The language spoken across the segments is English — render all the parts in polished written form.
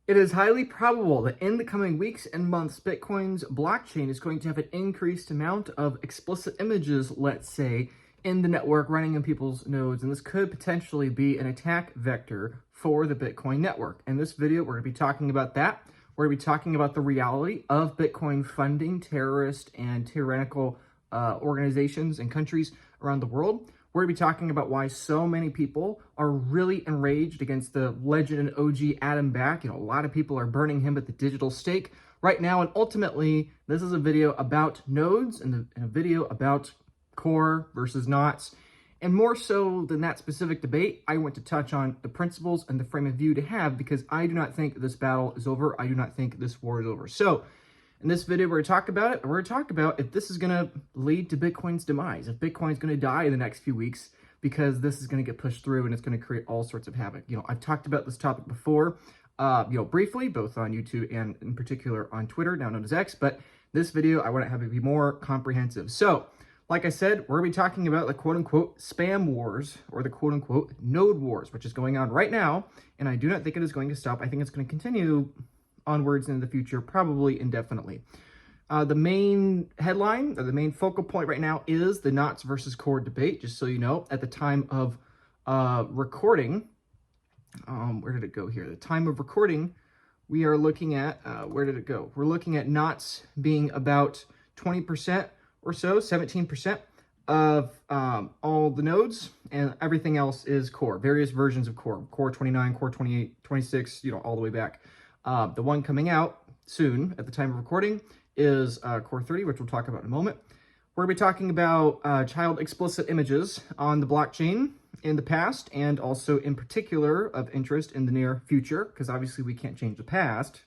It is highly probable that in the coming weeks and months, Bitcoin's blockchain is going to have an increased amount of explicit images, let's say, in the network running in people's nodes, and this could potentially be an attack vector for the Bitcoin network. In this video, we're going to be talking about that. We're going to be talking about the reality of Bitcoin funding terrorist and tyrannical organizations and countries around the world. We're going to be talking about why so many people are really enraged against the legend and OG Adam Back. A lot of people are burning him at the digital stake right now. And ultimately, this is a video about nodes and a video about core versus knots. And more so than that specific debate, I want to touch on the principles and the frame of view to have, because I do not think this battle is over. I do not think this war is over. So in this video, we're going to talk about it. We're going to talk about if this is going to lead to Bitcoin's demise, if Bitcoin's going to die in the next few weeks, because this is going to get pushed through and it's going to create all sorts of havoc. I've talked about this topic before, briefly, both on YouTube and in particular on Twitter, now known as X, but this video, I want to have it be more comprehensive. So, like I said, we're going to be talking about the quote-unquote spam wars, or the quote-unquote node wars, which is going on right now, and I do not think it is going to stop. I think it's going to continue onwards into the future, probably indefinitely. The main headline, or the main focal point right now, is the knots versus core debate. Just so you know, at the time of recording, where did it go here? The time of recording, we are looking at, where did it go? We're looking at knots being about 20% or so, 17% of all the nodes, and everything else is core, various versions of core, core 29, core 28, 26, all the way back. The one coming out soon at the time of recording is core 30, which we'll talk about in a moment. We're going to be talking about child explicit images on the blockchain in the past, and also in particular of interest in the near future, because obviously we can't change the past.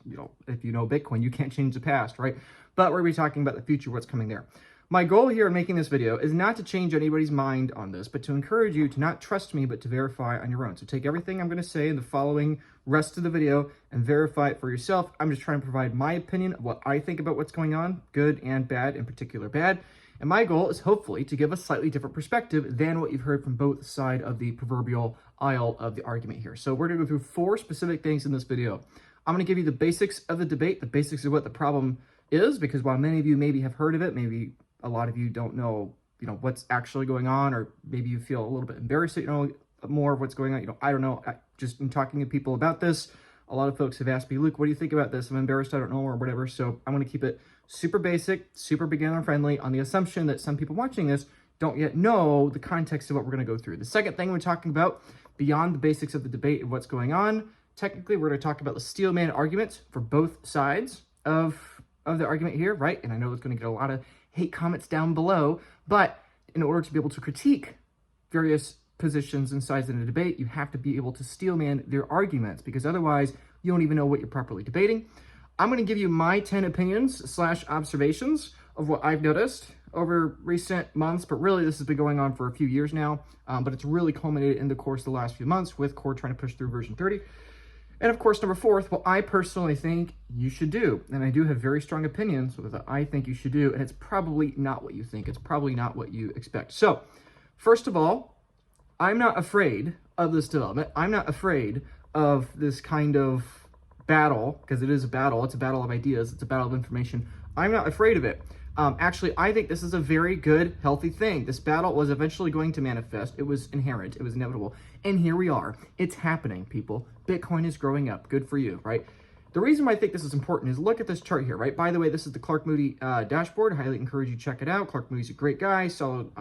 If you know Bitcoin, you can't change the past, right? But we're going to be talking about the future, what's coming there. My goal here in making this video is not to change anybody's mind on this, but to encourage you to not trust me, but to verify on your own. So take everything I'm going to say in the following rest of the video and verify it for yourself. I'm just trying to provide my opinion of what I think about what's going on, good and bad, in particular bad. And my goal is hopefully to give a slightly different perspective than what you've heard from both sides of the proverbial aisle of the argument here. So we're going to go through 4 specific things in this video. I'm going to give you the basics of the debate, the basics of what the problem is, because while many of you maybe have heard of it, maybe a lot of you don't know, what's actually going on, or maybe you feel a little bit embarrassed that you know more of what's going on. I don't know. Just in talking to people about this, a lot of folks have asked me, Luke, what do you think about this? I'm embarrassed, I don't know, or whatever. So I want to keep it super basic, super beginner friendly, on the assumption that some people watching this don't yet know the context of what we're going to go through. The second thing we're talking about, beyond the basics of the debate of what's going on, technically we're going to talk about the steelman arguments for both sides of the argument here, right? And I know it's going to get a lot of hate comments down below, but in order to be able to critique various positions and sides in a debate, you have to be able to steelman their arguments, because otherwise you don't even know what you're properly debating. I'm going to give you my 10 opinions / observations of what I've noticed over recent months, but really this has been going on for a few years now, but it's really culminated in the course of the last few months with core trying to push through version 30. And of course, number 4, what I personally think you should do. And I do have very strong opinions with what I think you should do, and it's probably not what you think. It's probably not what you expect. So, first of all, I'm not afraid of this development. I'm not afraid of this kind of battle, because it is a battle. It's a battle of ideas. It's a battle of information. I'm not afraid of it. Actually, I think this is a very good, healthy thing. This battle was eventually going to manifest. It was inherent. It was inevitable. And here we are. It's happening, people. Bitcoin is growing up. Good for you, right? The reason why I think this is important is look at this chart here, right? By the way, this is the Clark Moody dashboard. I highly encourage you to check it out. Clark Moody's a great guy, solid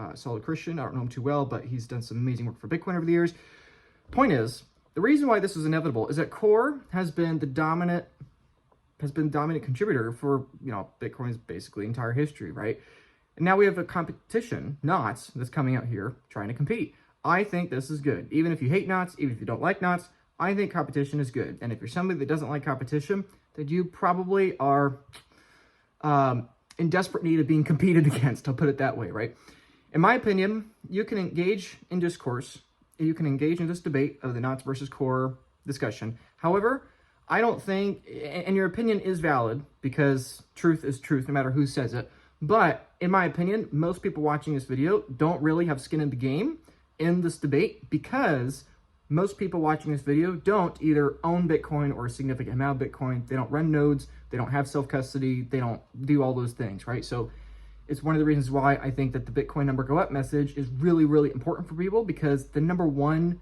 Christian. I don't know him too well, but he's done some amazing work for Bitcoin over the years. Point is, the reason why this is inevitable is that core has been the dominant contributor for, Bitcoin's basically entire history, right? And now we have a competition, knots, that's coming out here trying to compete. I think this is good. Even if you hate knots, even if you don't like knots, I think competition is good. And if you're somebody that doesn't like competition, then you probably are in desperate need of being competed against. I'll put it that way, right? In my opinion, you can engage in discourse, you can engage in this debate of the knots versus core discussion. However, I don't think, and your opinion is valid, because truth is truth no matter who says it, but in my opinion, most people watching this video don't really have skin in the game in this debate, because most people watching this video don't either own Bitcoin or a significant amount of Bitcoin. They don't run nodes. They don't have self-custody. They don't do all those things, right? So it's one of the reasons why I think that the Bitcoin number go up message is really, really important for people, because the number one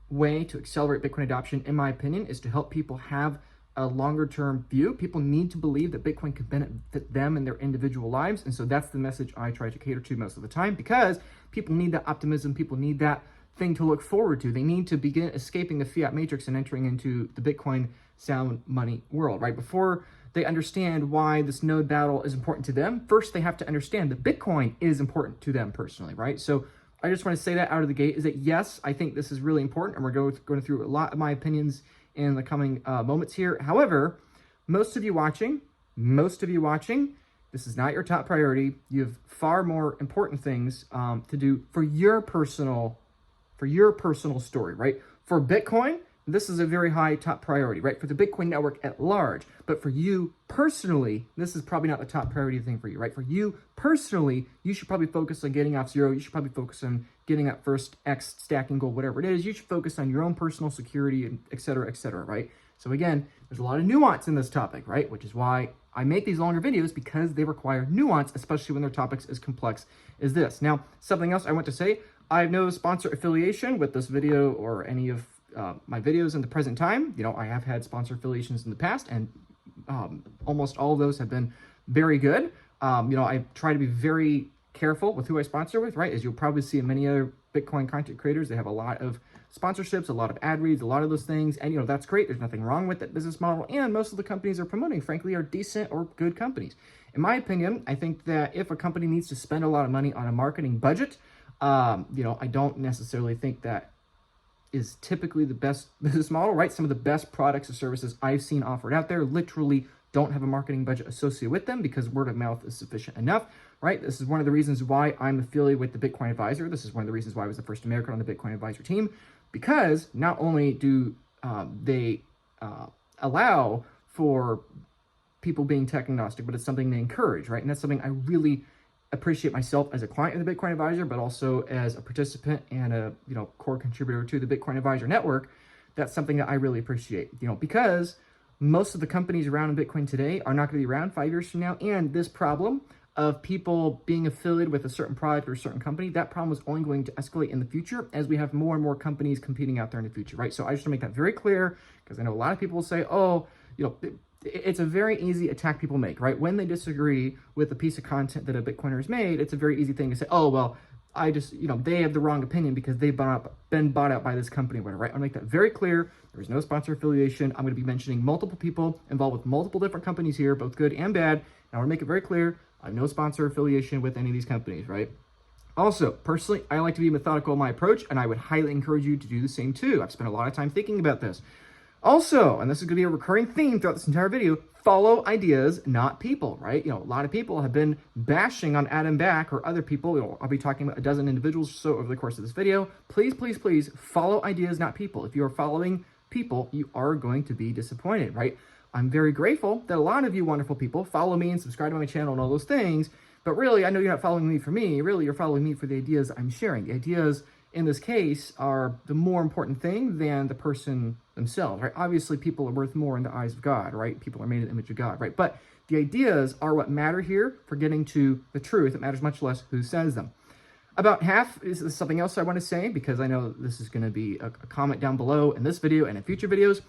way to accelerate Bitcoin adoption, in my opinion, is to help people have a longer term view. People need to believe that Bitcoin can benefit them in their individual lives. And so that's the message I try to cater to most of the time, because people need that optimism. People need that thing to look forward to. They need to begin escaping the fiat matrix and entering into the Bitcoin sound money world, right? Before they understand why this node battle is important to them, first they have to understand that Bitcoin is important to them personally, right? So I just want to say that out of the gate, is that yes, I think this is really important, and we're going through a lot of my opinions in the coming moments here. However, most of you watching, this is not your top priority. You have far more important things to do for your personal story, right? For Bitcoin, this is a very high top priority, right? For the Bitcoin network at large. But for you personally, this is probably not the top priority thing for you, right? For you personally, you should probably focus on getting off zero. You should probably focus on getting that first X stacking goal, whatever it is. You should focus on your own personal security, and et cetera, right? So again, there's a lot of nuance in this topic, right? Which is why I make these longer videos, because they require nuance, especially when their topics as complex as this. Now, something else I want to say, I have no sponsor affiliation with this video or any of my videos in the present time. You know, I have had sponsor affiliations in the past, and almost all of those have been very good. You know, I try to be very careful with who I sponsor with, right? As you'll probably see in many other Bitcoin content creators, they have a lot of sponsorships, a lot of ad reads, a lot of those things. And, you know, that's great. There's nothing wrong with that business model. And most of the companies they're promoting, frankly, are decent or good companies. In my opinion, I think that if a company needs to spend a lot of money on a marketing budget, you know, I don't necessarily think that is typically the best business model, right? Some of the best products or services I've seen offered out there literally don't have a marketing budget associated with them, because word of mouth is sufficient enough, right? This is one of the reasons why I'm affiliated with the Bitcoin Advisor. This is one of the reasons why I was the first American on the Bitcoin Advisor team, because not only do they allow for people being tech agnostic, but it's something they encourage, right? And that's something I really appreciate myself as a client of the Bitcoin Advisor, but also as a participant and a, you know, core contributor to the Bitcoin Advisor network. That's something that I really appreciate, you know, because most of the companies around in Bitcoin today are not going to be around 5 years from now. And this problem of people being affiliated with a certain product or a certain company, that problem is only going to escalate in the future as we have more and more companies competing out there in the future, right? So I just want to make that very clear, because I know a lot of people will say, oh, you know, it's a very easy attack people make, right? When they disagree with a piece of content that a Bitcoiner has made, it's a very easy thing to say, oh, well, I just, you know, they have the wrong opinion because they've been bought out by this company, whatever, right? I want to make that very clear. There's no sponsor affiliation. I'm going to be mentioning multiple people involved with multiple different companies here, both good and bad. And I want to make it very clear, I have no sponsor affiliation with any of these companies, right? Also, personally, I like to be methodical in my approach, and I would highly encourage you to do the same too. I've spent a lot of time thinking about this. Also, and this is going to be a recurring theme throughout this entire video, follow ideas, not people, right? You know, a lot of people have been bashing on Adam Back or other people. You know, I'll be talking about a dozen individuals or so over the course of this video. Please, please, please follow ideas, not people. If you are following people, you are going to be disappointed, right? I'm very grateful that a lot of you wonderful people follow me and subscribe to my channel and all those things. But really, I know you're not following me for me. Really, you're following me for the ideas I'm sharing. The ideas in this case are the more important thing than the person themselves, right? Obviously, people are worth more in the eyes of God, right? People are made in the image of God, right? But the ideas are what matter here for getting to the truth. It matters much less who says them. About half is something else I want to say, because I know this is going to be a comment down below in this video and in future videos.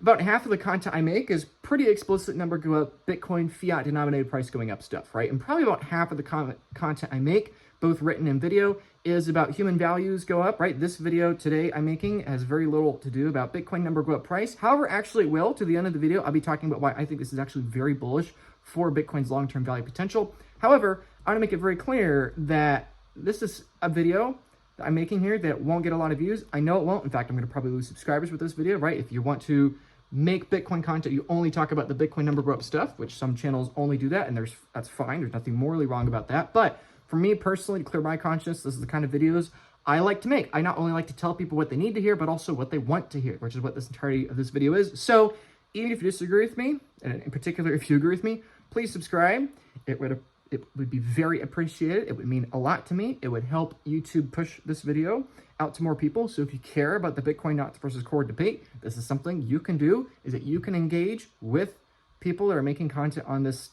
About half of the content I make is pretty explicit number go up, Bitcoin fiat denominated price going up stuff, right? And probably about half of the content I make, both written and video, is about human values go up, right? This video today I'm making has very little to do about Bitcoin number go up price. However, actually it will. To the end of the video, I'll be talking about why I think this is actually very bullish for Bitcoin's long-term value potential. However, I want to make it very clear that this is a video that I'm making here that won't get a lot of views. I know it won't. In fact, I'm going to probably lose subscribers with this video, right? If you want to make Bitcoin content, you only talk about the Bitcoin number go up stuff, which some channels only do that, and that's fine. There's nothing morally wrong about that. But for me personally, to clear my conscience, this is the kind of videos I like to make. I not only like to tell people what they need to hear, but also what they want to hear, which is what this entirety of this video is. So even if you disagree with me, and in particular, if you agree with me, please subscribe. It would it would be very appreciated. It would mean a lot to me. It would help YouTube push this video out to more people. So if you care about the Bitcoin knots versus core debate, this is something you can do, is that you can engage with people that are making content on this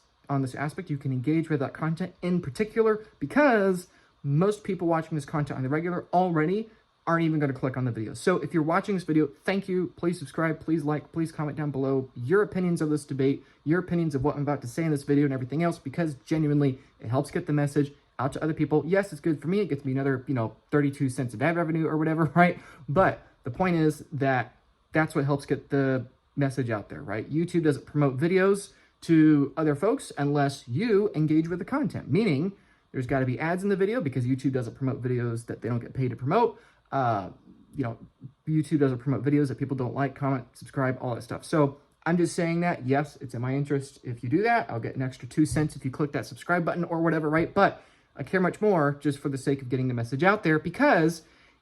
aspect. You can engage with that content in particular, because most people watching this content on the regular already aren't even going to click on the video. So if you're watching this video, thank you. Please subscribe, please like, please comment down below your opinions of this debate, your opinions of what I'm about to say in this video and everything else, because genuinely it helps get the message out to other people. Yes, it's good for me. It gets me another, 32 cents of ad revenue or whatever, right? But the point is that that's what helps get the message out there, right? YouTube doesn't promote videos to other folks unless you engage with the content, meaning there's got to be ads in the video, because YouTube doesn't promote videos that they don't get paid to promote. YouTube doesn't promote videos that people don't like, comment, subscribe, all that stuff. So I'm just saying that, yes, it's in my interest. If you do that, I'll get an extra 2 cents if you click that subscribe button or whatever, right? But I care much more just for the sake of getting the message out there, because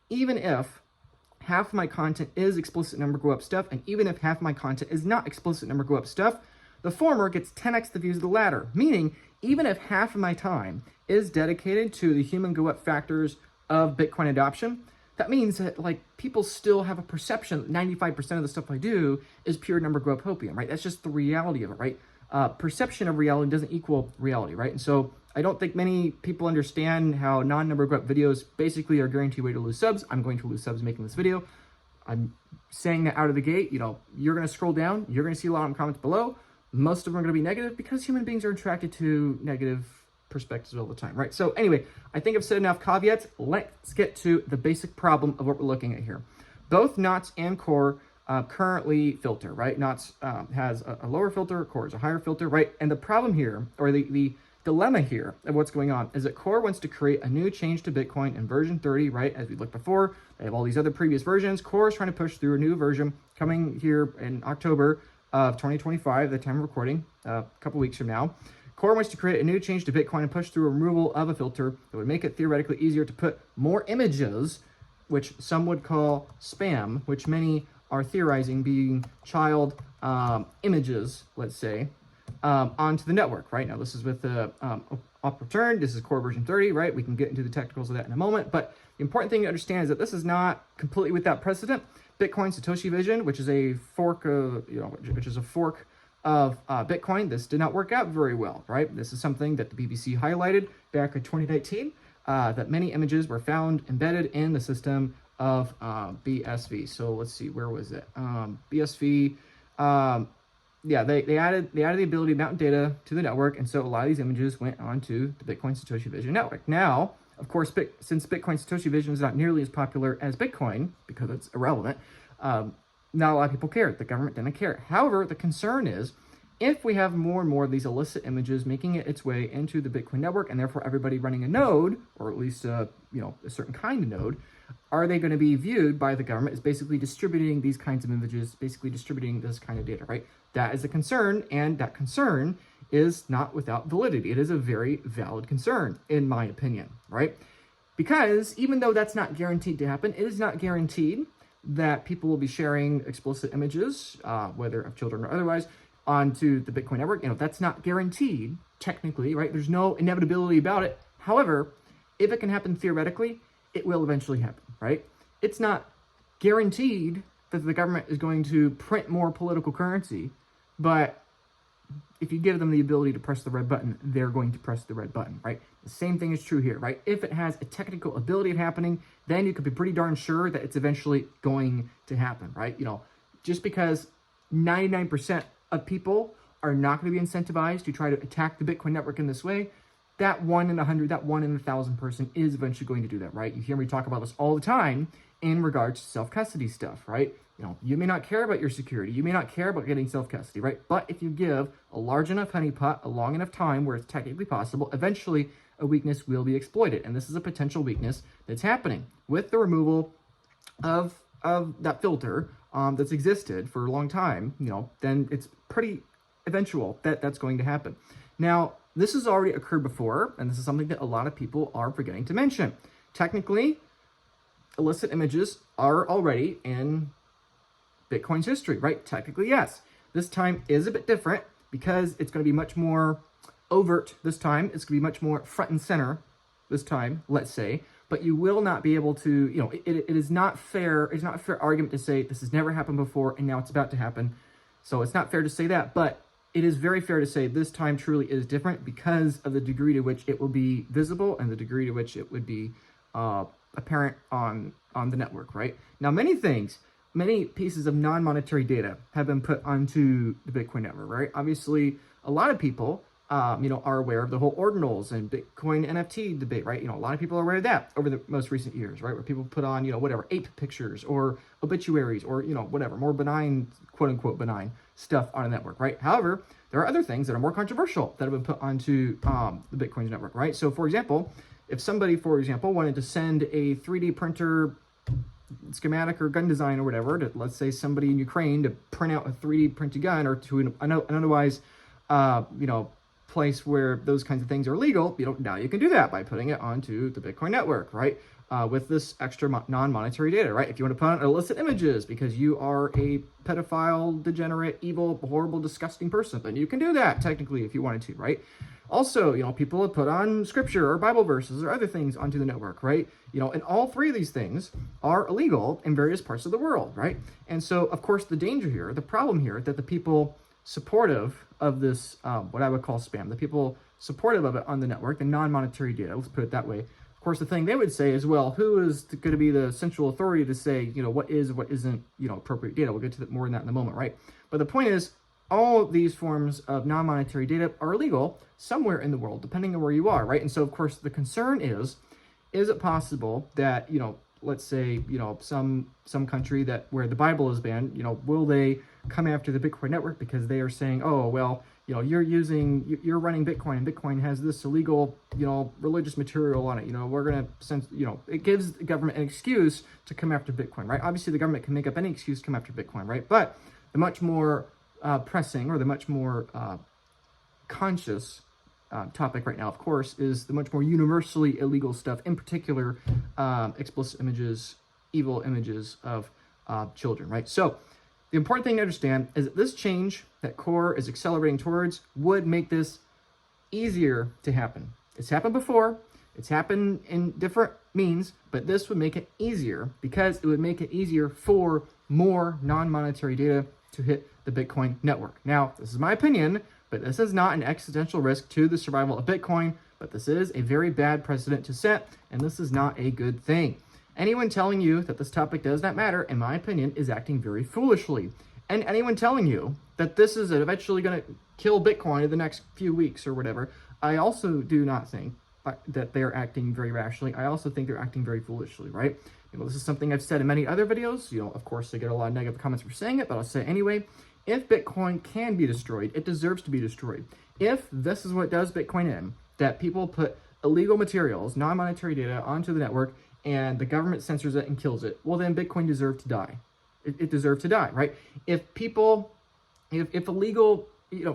even if half of my content is explicit number go up stuff, and even if half of my content is not explicit number go up stuff, the former gets 10x the views of the latter, meaning even if half of my time is dedicated to the human go up factors of Bitcoin adoption, that means that people still have a perception that 95% of the stuff I do is pure number go up hopium, right? That's just the reality of it, right? Perception of reality doesn't equal reality, right? And so I don't think many people understand how non-number go up videos basically are a guaranteed way to lose subs. I'm going to lose subs making this video. I'm saying that out of the gate. You're going to scroll down, you're going to see a lot of comments below. Most of them are going to be negative, because human beings are attracted to negative perspectives all the time, right? So anyway, I think I've said enough caveats. Let's get to the basic problem of what we're looking at here. Both knots and core currently filter, right? Knots has a lower filter, core is a higher filter, right? And the problem here, or the dilemma here of what's going on, is that core wants to create a new change to Bitcoin in version 30, right? As we looked before, they have all these other previous versions. Core is trying to push through a new version coming here in October of 2025, the time of recording, a couple weeks from now. Core wants to create a new change to Bitcoin and push through a removal of a filter that would make it theoretically easier to put more images, which some would call spam, which many are theorizing being child images, let's say, onto the network, right? Now, this is with the op return. This is core version 30, right? We can get into the technicals of that in a moment. But the important thing to understand is that this is not completely without precedent. Bitcoin Satoshi Vision, which is a fork of, Bitcoin, this did not work out very well, right? This is something that the BBC highlighted back in 2019, that many images were found embedded in the system of BSV. So let's see, where was it? BSV, yeah, they added the ability to mount data to the network, and so a lot of these images went onto the Bitcoin Satoshi Vision network. Now, of course, since Bitcoin Satoshi Vision is not nearly as popular as Bitcoin, because it's irrelevant, not a lot of people care. The government didn't care. However, the concern is, if we have more and more of these illicit images making its way into the Bitcoin network, and therefore everybody running a node, or at least a certain kind of node, are they going to be viewed by the government as basically distributing these kinds of images, basically distributing this kind of data, right? That is a concern, and that concern is not without validity. It is a very valid concern, in my opinion, right? Because even though that's not guaranteed to happen, it is not guaranteed that people will be sharing explicit images, whether of children or otherwise, onto the Bitcoin network. That's not guaranteed, technically, right? There's no inevitability about it. However, if it can happen theoretically, it will eventually happen, right? It's not guaranteed that the government is going to print more political currency, but if you give them the ability to press the red button, they're going to press the red button, right? The same thing is true here, right? If it has a technical ability of happening, then you could be pretty darn sure that it's eventually going to happen, right? Just because 99% of people are not going to be incentivized to try to attack the Bitcoin network in this way, that 1 in 100, that 1 in 1,000 person is eventually going to do that, right? You hear me talk about this all the time in regards to self-custody stuff, right? You may not care about your security. You may not care about getting self-custody, right? But if you give a large enough honeypot, a long enough time where it's technically possible, eventually a weakness will be exploited. And this is a potential weakness that's happening with the removal of that filter that's existed for a long time, then it's pretty eventual that that's going to happen. Now, this has already occurred before, and this is something that a lot of people are forgetting to mention. Technically, illicit images are already in Bitcoin's history, right? Technically, yes. This time is a bit different because it's going to be much more overt this time. It's going to be much more front and center this time, let's say. But you will not be able to, it is not fair. It's not a fair argument to say this has never happened before and now it's about to happen. So it's not fair to say that, but it is very fair to say this time truly is different because of the degree to which it will be visible and the degree to which it would be apparent on the network, right? Now, many pieces of non-monetary data have been put onto the Bitcoin network, right? Obviously, a lot of people are aware of the whole ordinals and Bitcoin NFT debate, right? A lot of people are aware of that over the most recent years, right? Where people put on, whatever, ape pictures or obituaries or, whatever, more benign, quote unquote, benign stuff on a network, right? However, there are other things that are more controversial that have been put onto the Bitcoin network, right? So, for example, if somebody, wanted to send a 3D printer schematic or gun design or whatever to, let's say, somebody in Ukraine to print out a 3D printed gun, or to an otherwise, place where those kinds of things are legal, now you can do that by putting it onto the Bitcoin network, right? With this extra non-monetary data, right? If you want to put on illicit images because you are a pedophile, degenerate, evil, horrible, disgusting person, then you can do that technically if you wanted to, right? Also, people have put on scripture or Bible verses or other things onto the network, right? And all three of these things are illegal in various parts of the world, right? And so, of course, the danger here, the problem here, that the people supportive of this, what I would call spam, the people supportive of it on the network, the non-monetary data, let's put it that way. Of course, the thing they would say is, well, who is going to be the central authority to say, what is, what isn't, appropriate data? We'll get to more on that in a moment, right? But the point is, all of these forms of non-monetary data are illegal somewhere in the world, depending on where you are, right? And so, of course, the concern is it possible that, let's say, some country where the Bible is banned, will they come after the Bitcoin network because they are saying, oh, well, you're running Bitcoin and Bitcoin has this illegal, religious material on it. We're going to send, it gives the government an excuse to come after Bitcoin, right? Obviously, the government can make up any excuse to come after Bitcoin, right? But the much more pressing, or the much more conscious topic right now, of course, is the much more universally illegal stuff, in particular, explicit images, evil images of children, right? So the important thing to understand is that this change that Core is accelerating towards would make this easier to happen. It's happened before, it's happened in different means, but this would make it easier because it would make it easier for more non-monetary data to hit the Bitcoin network. Now, this is my opinion, but this is not an existential risk to the survival of Bitcoin, but this is a very bad precedent to set, and this is not a good thing. Anyone telling you that this topic does not matter, in my opinion, is acting very foolishly. And anyone telling you that this is eventually going to kill Bitcoin in the next few weeks or whatever, I also do not think that they're acting very rationally. I also think they're acting very foolishly, right? This is something I've said in many other videos. Of course, I get a lot of negative comments for saying it, but I'll say it anyway. If Bitcoin can be destroyed, it deserves to be destroyed. If this is what does Bitcoin in, that people put illegal materials, non-monetary data onto the network, and the government censors it and kills it, well, then Bitcoin deserved to die. It deserved to die, right? If illegal,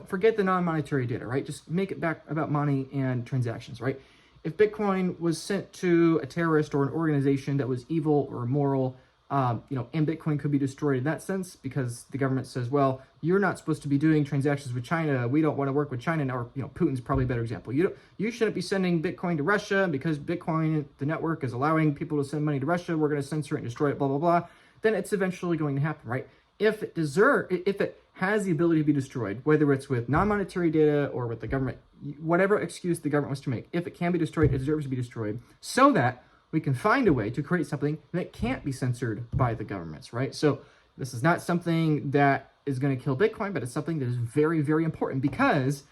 forget the non-monetary data, right? Just make it back about money and transactions, right? If Bitcoin was sent to a terrorist or an organization that was evil or immoral, and Bitcoin could be destroyed in that sense because the government says, well, you're not supposed to be doing transactions with China. We don't want to work with China. Or, Putin's probably a better example. You shouldn't be sending Bitcoin to Russia because Bitcoin, the network, is allowing people to send money to Russia. We're going to censor it and destroy it, blah, blah, blah. Then it's eventually going to happen, right? If it has the ability to be destroyed, whether it's with non-monetary data or with the government, whatever excuse the government wants to make, if it can be destroyed, it deserves to be destroyed so that we can find a way to create something that can't be censored by the governments, right? So this is not something that is going to kill Bitcoin, but it's something that is very, very important because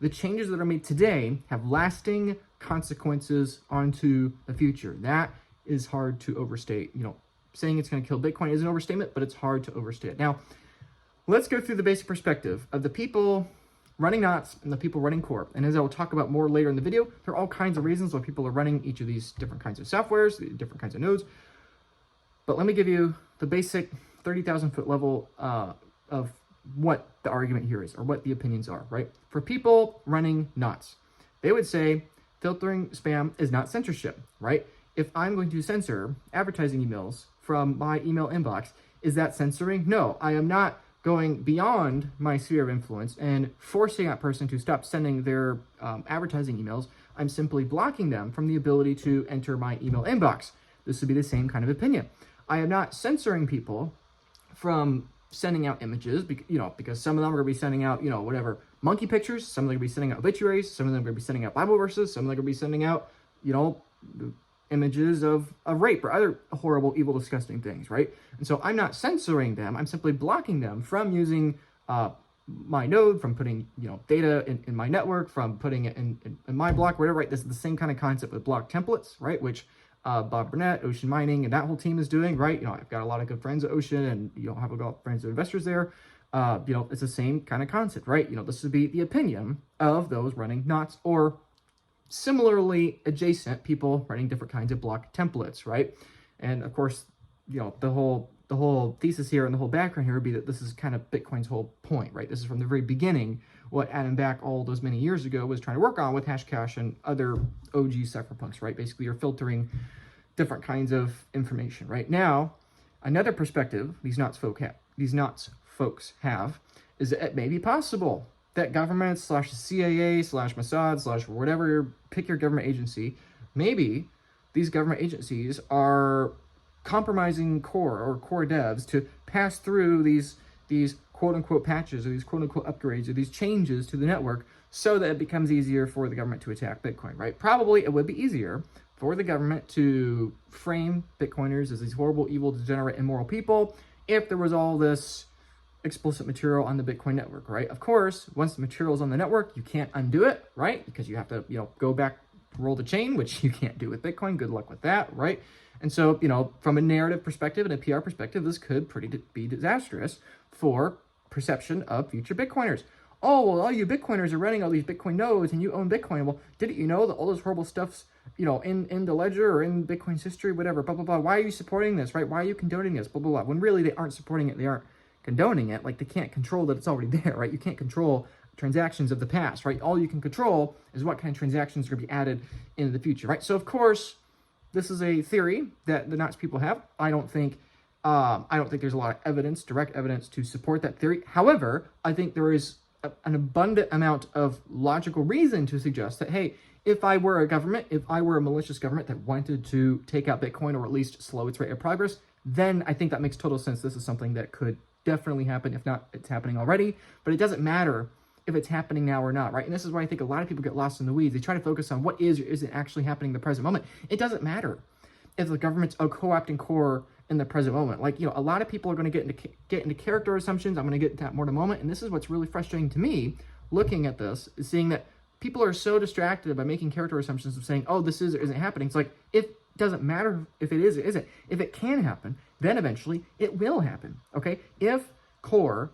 the changes that are made today have lasting consequences onto the future. That is hard to overstate. Saying it's going to kill Bitcoin is an overstatement, but it's hard to overstate it. Now, let's go through the basic perspective of the people running knots and the people running Core. And as I will talk about more later in the video, there are all kinds of reasons why people are running each of these different kinds of softwares, different kinds of nodes. But let me give you the basic 30,000 foot level of what the argument here is, or what the opinions are, right? For people running knots, they would say filtering spam is not censorship, right? If I'm going to censor advertising emails from my email inbox, is that censoring? No, I am not going beyond my sphere of influence and forcing that person to stop sending their advertising emails, I'm simply blocking them from the ability to enter my email inbox. This would be the same kind of opinion. I am not censoring people from sending out images, because some of them are going to be sending out, whatever, monkey pictures, some of them are going to be sending out obituaries, some of them are going to be sending out Bible verses, some of them are going to be sending out, images of rape or other horrible, evil, disgusting things, right? And so I'm not censoring them. I'm simply blocking them from using my node, from putting, data in my network, from putting it in my block, whatever, right? This is the same kind of concept with block templates, right? Which Bob Burnett, Ocean Mining, and that whole team is doing, right? I've got a lot of good friends at Ocean, and have a lot of friends and investors there. It's the same kind of concept, right? This would be the opinion of those running knots or similarly adjacent people running different kinds of block templates, right? And of course, the whole thesis here and the whole background here would be that this is kind of Bitcoin's whole point, right? This is from the very beginning what Adam Back all those many years ago was trying to work on with Hashcash and other OG cypherpunks, right? Basically, you're filtering different kinds of information, right? Now, another perspective these knots folks have is that it may be possible that governments / CIA / Mossad / whatever, pick your government agency, maybe these government agencies are compromising core devs to pass through these quote-unquote patches or these quote-unquote upgrades or these changes to the network so that it becomes easier for the government to attack Bitcoin, right? Probably it would be easier for the government to frame Bitcoiners as these horrible, evil, degenerate, immoral people if there was all this explicit material on the Bitcoin network, right? Of course, once the material is on the network, you can't undo it, right? Because you have to, go back, roll the chain, which you can't do with Bitcoin. Good luck with that, right? And so, from a narrative perspective and a PR perspective, this could be disastrous for perception of future Bitcoiners. Oh, well, all you Bitcoiners are running all these Bitcoin nodes and you own Bitcoin. Well, didn't you know that all this horrible stuff's, in the ledger or in Bitcoin's history, whatever, blah, blah, blah. Why are you supporting this, right? Why are you condoning this, blah, blah, blah. When really they aren't supporting it, they aren't condoning it. Like, they can't control that it's already there, right? You can't control transactions of the past, right? All you can control is what kind of transactions are going to be added in the future, right? So, of course, this is a theory that the Knots people have. I don't think there's a lot of evidence, direct evidence to support that theory. However, I think there is an abundant amount of logical reason to suggest that, hey, if I were a government, if I were a malicious government that wanted to take out Bitcoin or at least slow its rate of progress, then I think that makes total sense. This is something that could definitely happen. If not, it's happening already. But it doesn't matter if it's happening now or not, right? And this is why I think a lot of people get lost in the weeds. They try to focus on what is or isn't actually happening in the present moment. It doesn't matter if the government's co-opting core in the present moment. Like, a lot of people are going to get into character assumptions. I'm going to get into that more in a moment. And this is what's really frustrating to me looking at this, is seeing that people are so distracted by making character assumptions of saying, oh, this is or isn't happening. It's like, it doesn't matter if it is or isn't. If it can happen, then eventually it will happen, okay? If core,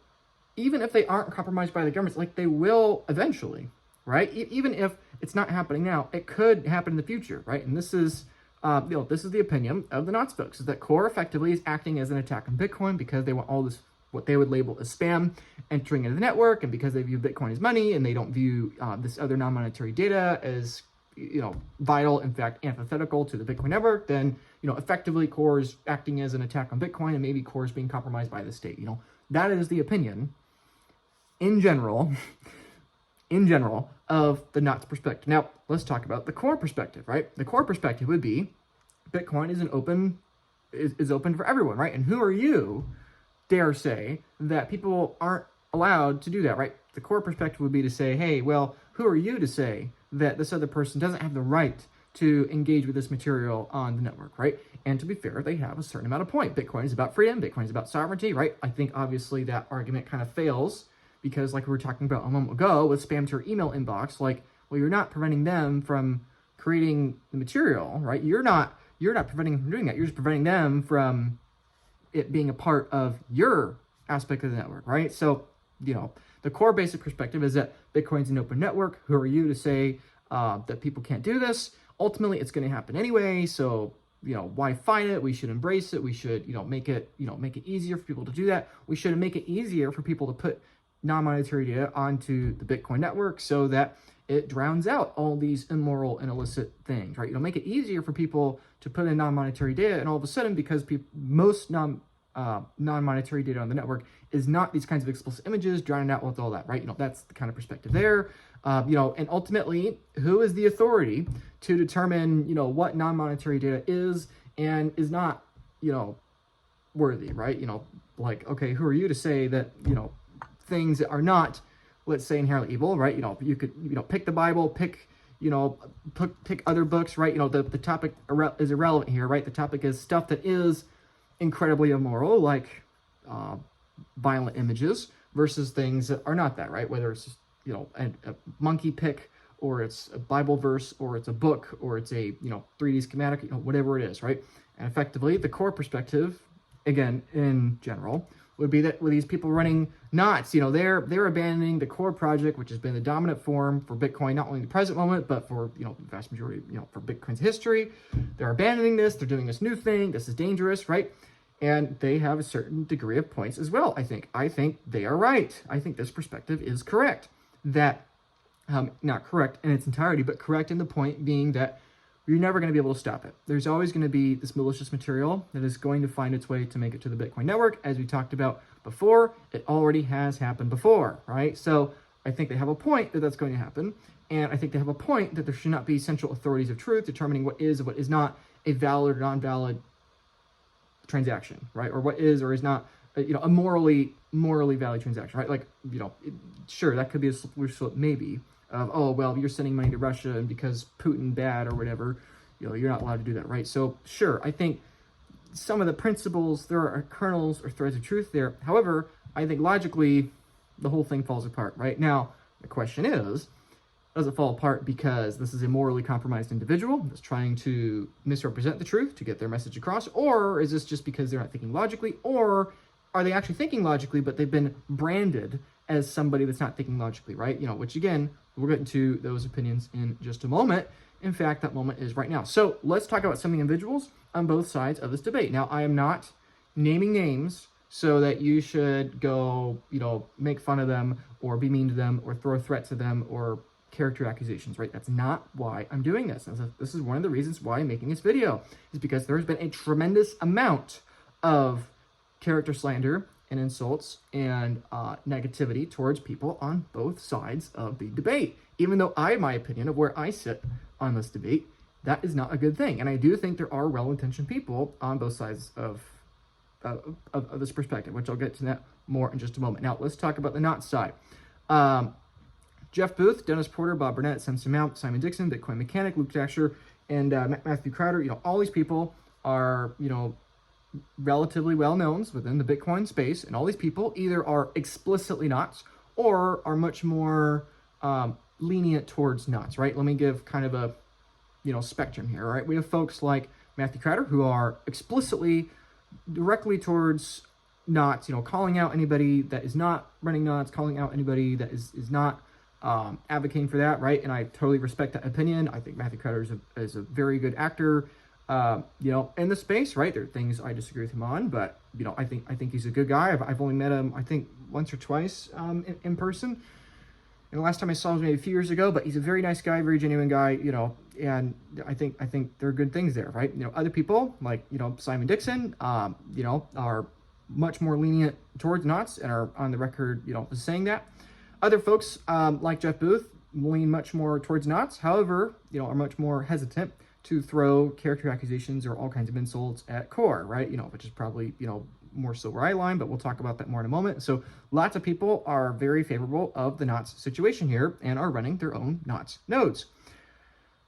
even if they aren't compromised by the governments, like, they will eventually, right? Even if it's not happening now, it could happen in the future, right? And this is, this is the opinion of the Knots folks, is that core effectively is acting as an attack on Bitcoin because they want all this, what they would label as spam, entering into the network, and because they view Bitcoin as money and they don't view this other non-monetary data as, vital, in fact, antithetical to the Bitcoin network, then, effectively core is acting as an attack on Bitcoin, and maybe core is being compromised by the state. That is the opinion in general of the Knots perspective. Now, let's talk about the core perspective, right? The core perspective would be Bitcoin is open for everyone, right? And who are you, dare say, that people aren't allowed to do that, right? The core perspective would be to say, hey, well, who are you to say that this other person doesn't have the right to engage with this material on the network, right? And to be fair, they have a certain amount of point. Bitcoin is about freedom. Bitcoin is about sovereignty, right? I think obviously that argument kind of fails because, like we were talking about a moment ago with spam to your email inbox, like, well, you're not preventing them from creating the material, right? You're not preventing them from doing that. You're just preventing them from it being a part of your aspect of the network, right? So, the core basic perspective is that Bitcoin's an open network. Who are you to say that people can't do this? Ultimately, it's going to happen anyway. So, why fight it? We should embrace it. We should, make it easier for people to do that. We should make it easier for people to put non-monetary data onto the Bitcoin network so that it drowns out all these immoral and illicit things, right? Make it easier for people to put in non-monetary data, and all of a sudden, because most non-monetary data on the network is not these kinds of explicit images drowning out with all that, right? That's the kind of perspective there. And ultimately, who is the authority to determine, what non-monetary data is and is not, worthy, right? Like, okay, who are you to say that, things that are not, let's say, inherently evil, right? You could, pick the Bible, pick other books, right? The topic is irrelevant here, right? The topic is stuff that is incredibly immoral, like violent images, versus things that are not that, right? Whether it's a monkey pick, or it's a Bible verse, or it's a book, or it's a 3D schematic, whatever it is, right? And effectively, the core perspective, again, in general, would be that with these people running knots, they're abandoning the core project, which has been the dominant form for Bitcoin, not only in the present moment, but for, the vast majority, for Bitcoin's history. They're abandoning this. They're doing this new thing. This is dangerous, right? And they have a certain degree of points as well, I think. I think they are right. I think this perspective is correct. That, not correct in its entirety, but correct in the point being that you're never going to be able to stop it. There's always going to be this malicious material that is going to find its way to make it to the Bitcoin network. As we talked about before, it already has happened before, right? So I think they have a point that that's going to happen. And I think they have a point that there should not be central authorities of truth determining what is and what is not a valid or non-valid transaction, right? Or what is or is not, a morally valid transaction, right? Like, sure, that could be a slippery slope, maybe, of, oh, well, you're sending money to Russia and because Putin bad or whatever, you're not allowed to do that, right? So sure, I think some of the principles, there are kernels or threads of truth there. However, I think logically, the whole thing falls apart, right? Now, the question is, does it fall apart because this is a morally compromised individual that's trying to misrepresent the truth to get their message across? Or is this just because they're not thinking logically? Or are they actually thinking logically, but they've been branded as somebody that's not thinking logically, right? Which again, we'll get into those opinions in just a moment. In fact, that moment is right now. So let's talk about some of the individuals on both sides of this debate. Now, I am not naming names so that you should go, make fun of them or be mean to them or throw threats at them or character accusations, right? That's not why I'm doing this. This is one of the reasons why I'm making this video, is because there's been a tremendous amount of character slander and insults and negativity towards people on both sides of the debate. Even though I have my opinion of where I sit on this debate, that is not a good thing. And I do think there are well-intentioned people on both sides of this perspective, which I'll get to that more in just a moment. Now, let's talk about the not side. Jeff Booth, Dennis Porter, Bob Burnett, Samson Mount, Simon Dixon, Bitcoin Mechanic, Luke Dasher, and Matthew Crowder. All these people are, relatively well-known within the Bitcoin space, and all these people either are explicitly knots or are much more lenient towards knots, right? Let me give kind of a, spectrum here, right? We have folks like Matthew Crowder who are explicitly directly towards knots, calling out anybody that is not running knots, calling out anybody that is not advocating for that, right? And I totally respect that opinion. I think Matthew Crowder is a very good actor, in the space, right? There are things I disagree with him on, but, I think he's a good guy. I've only met him, I think, once or twice in person. And the last time I saw him was maybe a few years ago, but he's a very nice guy, very genuine guy, and I think there are good things there, right? Other people like, Simon Dixon, are much more lenient towards knots and are on the record, saying that. Other folks, like Jeff Booth, lean much more towards knots, however, are much more hesitant to throw character accusations or all kinds of insults at core, right? Which is probably, more so where I line, but we'll talk about that more in a moment. So lots of people are very favorable of the knots situation here and are running their own knots nodes.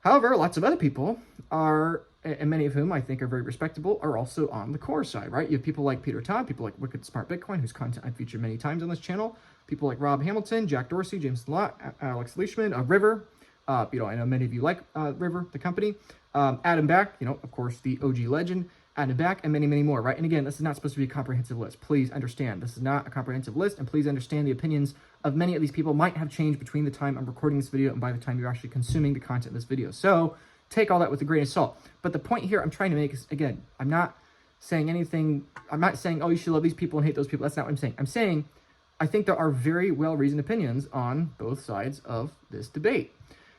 However, lots of other people are, and many of whom I think are very respectable, are also on the core side, right? You have people like Peter Todd, people like Wicked Smart Bitcoin, whose content I've featured many times on this channel, people like Rob Hamilton, Jack Dorsey, James Lott, Alex Leishman, River. I know many of you like River, the company. Adam Back, of course, the OG legend, Adam Back, and many, many more, right? And again, this is not supposed to be a comprehensive list. Please understand, this is not a comprehensive list, and please understand the opinions of many of these people might have changed between the time I'm recording this video and by the time you're actually consuming the content of this video. So take all that with a grain of salt. But the point here I'm trying to make is, again, I'm not saying anything, I'm not saying, oh, you should love these people and hate those people. That's not what I'm saying. I'm saying I think there are very well-reasoned opinions on both sides of this debate.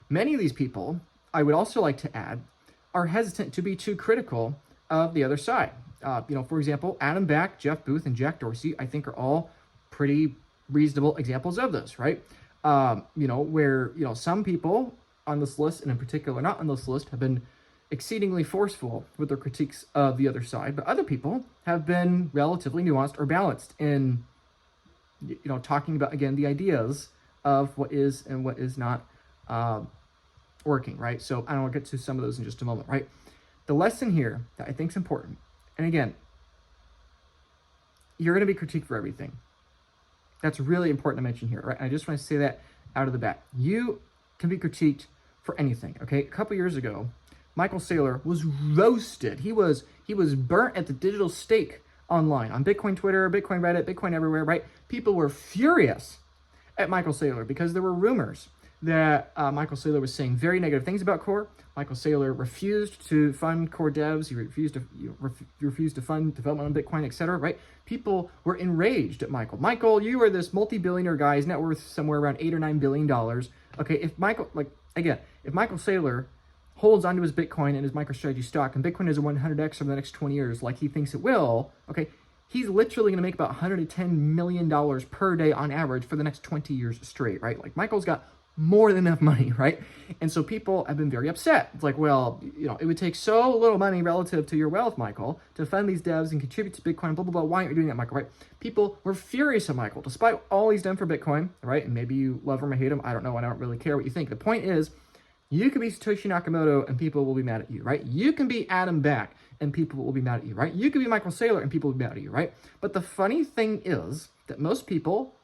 Many of these people, I would also like to add, are hesitant to be too critical of the other side. For example, Adam Back, Jeff Booth, and Jack Dorsey, I think are all pretty reasonable examples of this, right? Where, some people on this list, and in particular not on this list, have been exceedingly forceful with their critiques of the other side, but other people have been relatively nuanced or balanced in, talking about, again, the ideas of what is and what is not working, right? So I will get to some of those in just a moment, right? The lesson here that I think is important, and again, you're going to be critiqued for everything. That's really important to mention here, right? I just want to say that out of the bat. You can be critiqued for anything, okay? A couple years ago, Michael Saylor was roasted. He was burnt at the digital stake online, on Bitcoin Twitter, Bitcoin Reddit, Bitcoin everywhere, right? People were furious at Michael Saylor because there were rumors that Michael Saylor was saying very negative things about Core. Michael Saylor refused to fund Core devs. He refused to fund development on Bitcoin, etc. Right? People were enraged at Michael. Michael, you are this multi-billionaire guy. His net worth somewhere around $8 or $9 billion. Okay, if Michael Saylor holds onto his Bitcoin and his MicroStrategy stock, and Bitcoin is a 100x over the next 20 years, like he thinks it will, okay, he's literally going to make about $110 million per day on average for the next 20 years straight, right? Like, Michael's got more than enough money, right? And so people have been very upset. It's like, well, it would take so little money relative to your wealth, Michael, to fund these devs and contribute to Bitcoin, blah, blah, blah. Why aren't you doing that, Michael, right? People were furious at Michael, despite all he's done for Bitcoin, right? And maybe you love him or hate him. I don't know. I don't really care what you think. The point is, you can be Satoshi Nakamoto and people will be mad at you, right? You can be Adam Back and people will be mad at you, right? You can be Michael Saylor and people will be mad at you, right? But the funny thing is that most people,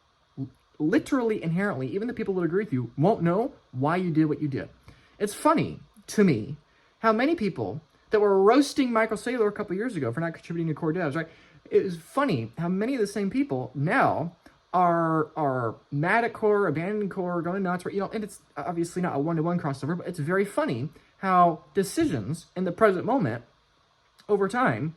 literally, inherently, even the people that agree with you, won't know why you did what you did. It's funny to me how many people that were roasting Michael Saylor a couple years ago for not contributing to core devs, right? It is funny how many of the same people now are mad at core, abandoning core, going nuts, right? And it's obviously not a one-to-one crossover, but it's very funny how decisions in the present moment, over time,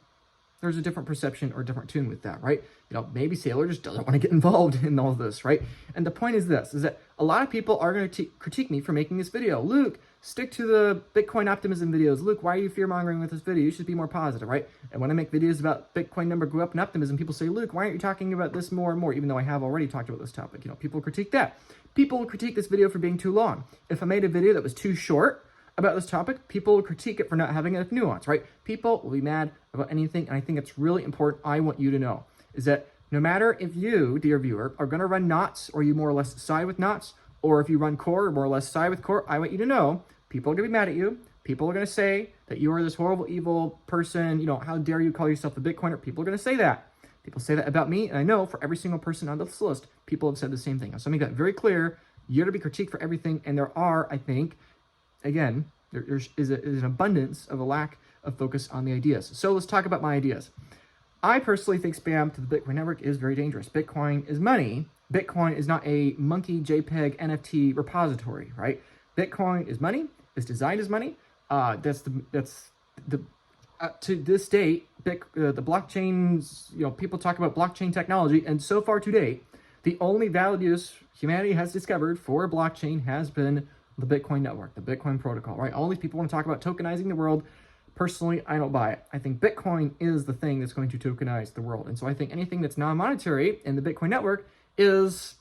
there's a different perception or a different tune with that, right? Maybe Saylor just doesn't want to get involved in all this, right? And the point is this, is that a lot of people are going to critique me for making this video. Luke, stick to the Bitcoin optimism videos. Luke, why are you fear-mongering with this video? You should be more positive, right? And when I make videos about Bitcoin number go up and optimism, people say, Luke, why aren't you talking about this more and more? Even though I have already talked about this topic. People critique that. People critique this video for being too long. If I made a video that was too short about this topic, people will critique it for not having enough nuance, right? People will be mad about anything, and I think it's really important. I want you to know is that no matter if you, dear viewer, are going to run knots or you more or less side with knots, or if you run core or more or less side with core, I want you to know people are going to be mad at you. People are going to say that you are this horrible, evil person. How dare you call yourself a Bitcoiner? People are going to say that. People say that about me, and I know for every single person on this list, people have said the same thing. So make that very clear. You're to be critiqued for everything, and there are, I think, again, there is an abundance of a lack of focus on the ideas. So let's talk about my ideas. I personally think spam to the Bitcoin network is very dangerous. Bitcoin is money. Bitcoin is not a monkey JPEG NFT repository, right? Bitcoin is money. It's designed as money. To this date, the blockchains, people talk about blockchain technology, and so far to date, the only valid use humanity has discovered for a blockchain has been the Bitcoin network, the Bitcoin protocol, right? All these people want to talk about tokenizing the world. Personally, I don't buy it. I think Bitcoin is the thing that's going to tokenize the world. And so I think anything that's non-monetary in the Bitcoin network is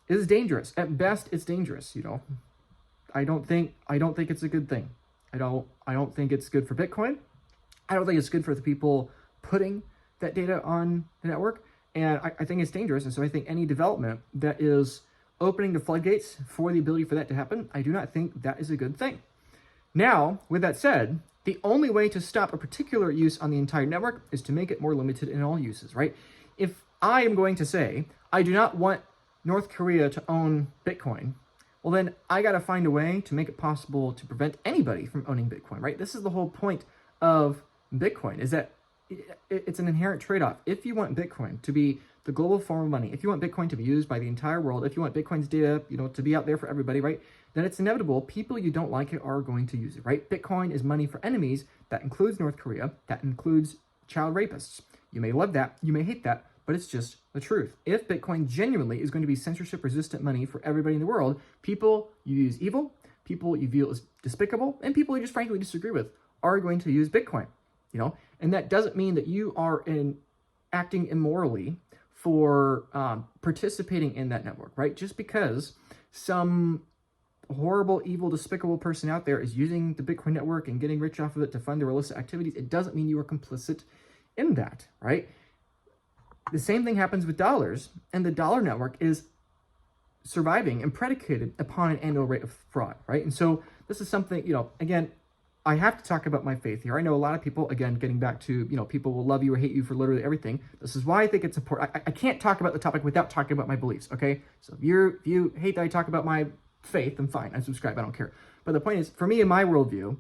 dangerous. At best, it's dangerous, I don't think it's a good thing. I don't think it's good for Bitcoin. I don't think it's good for the people putting that data on the network. And I think it's dangerous. And so I think any development that is opening the floodgates for the ability for that to happen, I do not think that is a good thing. Now, with that said, the only way to stop a particular use on the entire network is to make it more limited in all uses, right? If I am going to say, I do not want North Korea to own Bitcoin, well then I got to find a way to make it possible to prevent anybody from owning Bitcoin, right? This is the whole point of Bitcoin, is that it's an inherent trade-off. If you want Bitcoin to be the global form of money, if you want Bitcoin to be used by the entire world, if you want Bitcoin's data, to be out there for everybody, right? Then it's inevitable people you don't like it are going to use it, right? Bitcoin is money for enemies. That includes North Korea. That includes child rapists. You may love that. You may hate that, but it's just the truth. If Bitcoin genuinely is going to be censorship-resistant money for everybody in the world, people you use evil, people you view as despicable, and people you just frankly disagree with are going to use Bitcoin. and that doesn't mean that you are acting immorally for participating in that network, right? Just because some horrible, evil, despicable person out there is using the Bitcoin network and getting rich off of it to fund their illicit activities, it doesn't mean you are complicit in that, right? The same thing happens with dollars, and the dollar network is surviving and predicated upon an annual rate of fraud, right? And so this is something, again, I have to talk about my faith here. I know a lot of people, again, getting back to, people will love you or hate you for literally everything. This is why I think it's important. I can't talk about the topic without talking about my beliefs, okay? So if you hate that I talk about my faith, then fine, unsubscribe, I don't care. But the point is, for me, in my worldview,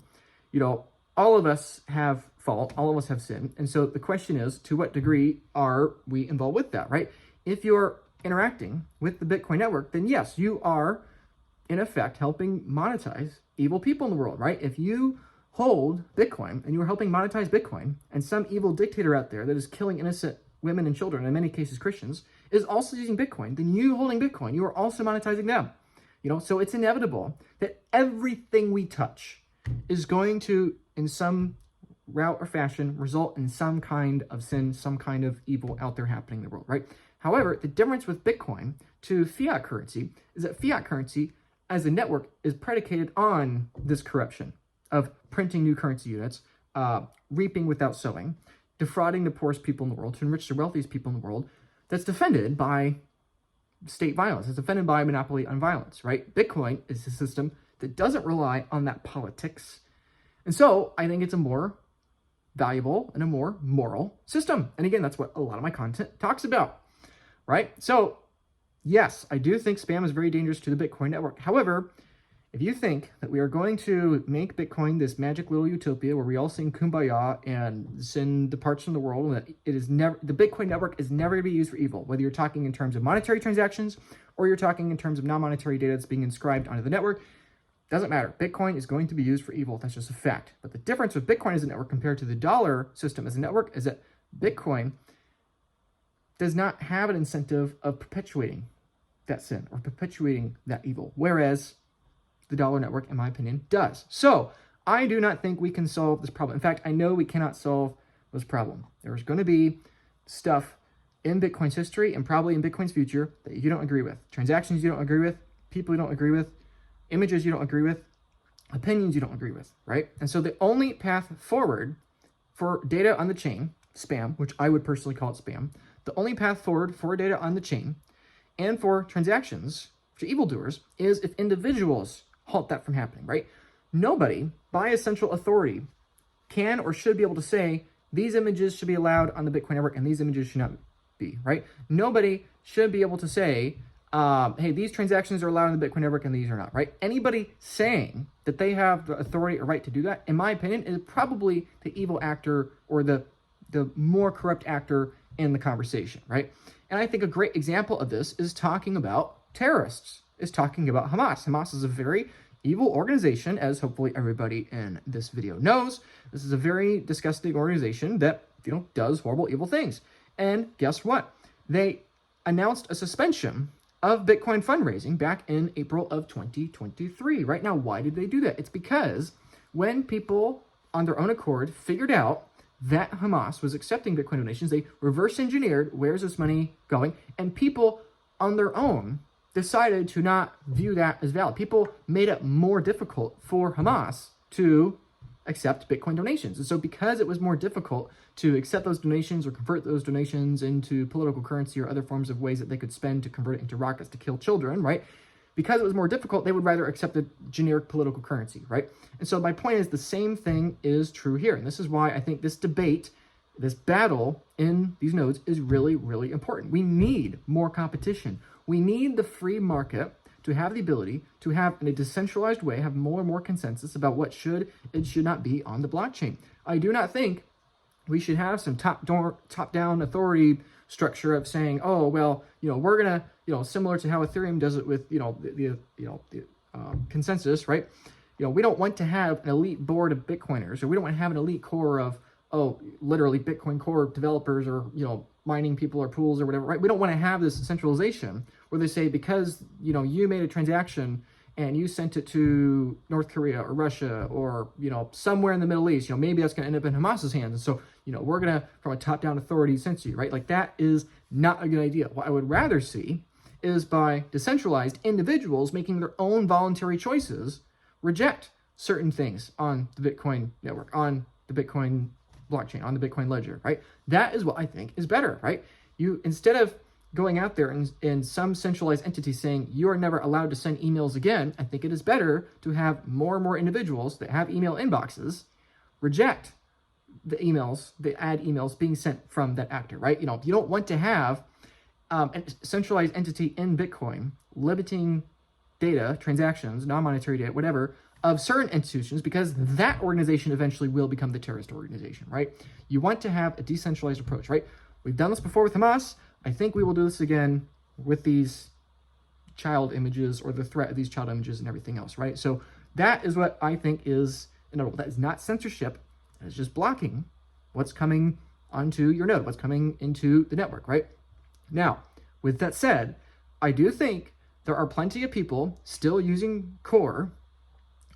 all of us have fault, all of us have sin. And so the question is, to what degree are we involved with that, right? If you're interacting with the Bitcoin network, then yes, you are, in effect, helping monetize evil people in the world, right? If you hold Bitcoin and you are helping monetize Bitcoin, and some evil dictator out there that is killing innocent women and children, in many cases Christians, is also using Bitcoin, then you holding Bitcoin, you are also monetizing them. So it's inevitable that everything we touch is going to, in some route or fashion, result in some kind of sin, some kind of evil out there happening in the world, right? However, the difference with Bitcoin to fiat currency is that fiat currency as a network is predicated on this corruption of printing new currency units, reaping without sowing, defrauding the poorest people in the world to enrich the wealthiest people in the world, that's defended by state violence. It's defended by monopoly on violence, right? Bitcoin is a system that doesn't rely on that politics. And so I think it's a more valuable and a more moral system. And again, that's what a lot of my content talks about, right? So yes, I do think spam is very dangerous to the Bitcoin network. However, if you think that we are going to make Bitcoin this magic little utopia where we all sing kumbaya and sin departs from the world, and that it is never, the Bitcoin network is never going to be used for evil, whether you're talking in terms of monetary transactions or you're talking in terms of non-monetary data that's being inscribed onto the network, doesn't matter. Bitcoin is going to be used for evil. That's just a fact. But the difference with Bitcoin as a network compared to the dollar system as a network is that Bitcoin does not have an incentive of perpetuating that sin or perpetuating that evil, whereas the dollar network, in my opinion, does. So I do not think we can solve this problem. In fact, I know we cannot solve this problem. There's going to be stuff in Bitcoin's history and probably in Bitcoin's future that you don't agree with. Transactions you don't agree with, people you don't agree with, images you don't agree with, opinions you don't agree with, right? And so the only path forward for data on the chain, spam, which I would personally call it spam, the only path forward for data on the chain and for transactions, for evildoers, is if individuals halt that from happening, right? Nobody, by essential authority, can or should be able to say, these images should be allowed on the Bitcoin network and these images should not be, right? Nobody should be able to say, hey, these transactions are allowed on the Bitcoin network and these are not, right? Anybody saying that they have the authority or right to do that, in my opinion, is probably the evil actor or the more corrupt actor in the conversation, right? And I think a great example of this is talking about terrorists, is talking about Hamas. Hamas is a very evil organization, as hopefully everybody in this video knows. This is a very disgusting organization that, does horrible, evil things. And guess what? They announced a suspension of Bitcoin fundraising back in April of 2023. Right now, why did they do that? It's because when people on their own accord figured out that Hamas was accepting Bitcoin donations, they reverse engineered where's this money going, and people on their own decided to not view that as valid. People made it more difficult for Hamas to accept Bitcoin donations. And so because it was more difficult to accept those donations or convert those donations into political currency or other forms of ways that they could spend to convert it into rockets to kill children, right? Because it was more difficult, they would rather accept a generic political currency, right? And so my point is the same thing is true here. And this is why I think this debate, this battle in these nodes is really, really important. We need more competition. We need the free market to have the ability to have, in a decentralized way, have more and more consensus about what should and should not be on the blockchain. I do not think we should have some top-down authority structure of saying, oh, well, we're going to, similar to how Ethereum does it with, the consensus, right? We don't want to have an elite board of Bitcoiners, or we don't want to have an elite core of, literally Bitcoin core developers or, mining people or pools or whatever, right? We don't want to have this centralization where they say, because, you made a transaction and you sent it to North Korea or Russia or, somewhere in the Middle East, maybe that's going to end up in Hamas's hands. And so, we're going to, from a top-down authority, censor you, right? Like, that is not a good idea. What I would rather see is by decentralized individuals making their own voluntary choices, reject certain things on the Bitcoin network, on the Bitcoin blockchain, on the Bitcoin ledger, right? That is what I think is better, right? You, instead of going out there and some centralized entity saying you are never allowed to send emails again, I think it is better to have more and more individuals that have email inboxes reject the emails, the ad emails being sent from that actor, right? You don't want to have a centralized entity in Bitcoin limiting data, transactions, non-monetary data, whatever, of certain institutions, because that organization eventually will become the terrorist organization, right? You want to have a decentralized approach, right? We've done this before with Hamas. I think we will do this again with these child images, or the threat of these child images and everything else, right? So that is what I think is, that is not censorship. It's just blocking what's coming onto your node, what's coming into the network, right? Now, with that said, I do think there are plenty of people still using Core,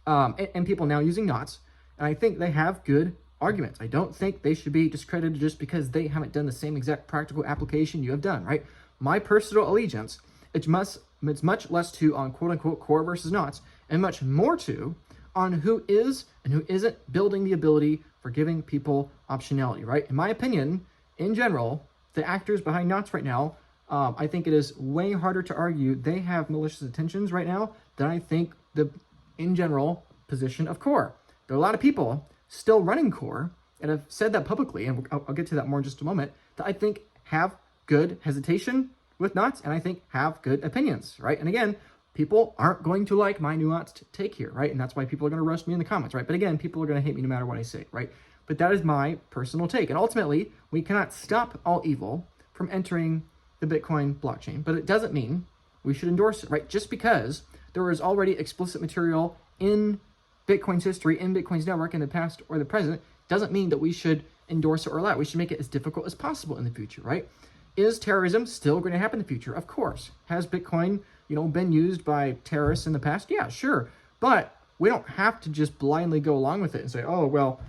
and people now using knots, and I think they have good arguments. I don't think they should be discredited just because they haven't done the same exact practical application you have done, right? My personal allegiance, it's much less to on quote-unquote Core versus knots, and much more to on who is and who isn't building the ability for giving people optionality, right? In my opinion, in general, the actors behind knots right now, I think it is way harder to argue they have malicious intentions right now than I think the, in general, position of Core. There are a lot of people still running Core, and I've said that publicly, and I'll get to that more in just a moment, that I think have good hesitation with knots, and I think have good opinions, right? And again, people aren't going to like my nuanced take here, right? And that's why people are going to roast me in the comments, right? But again, people are going to hate me no matter what I say, right? But that is my personal take. And ultimately, we cannot stop all evil from entering the Bitcoin blockchain, but it doesn't mean we should endorse it, right? Just because there is already explicit material in Bitcoin's history, in Bitcoin's network in the past or the present, doesn't mean that we should endorse it or allow it. We should make it as difficult as possible in the future, right? Is terrorism still going to happen in the future? Of course. Has Bitcoin, been used by terrorists in the past? Yeah, sure. But we don't have to just blindly go along with it and say, oh, well,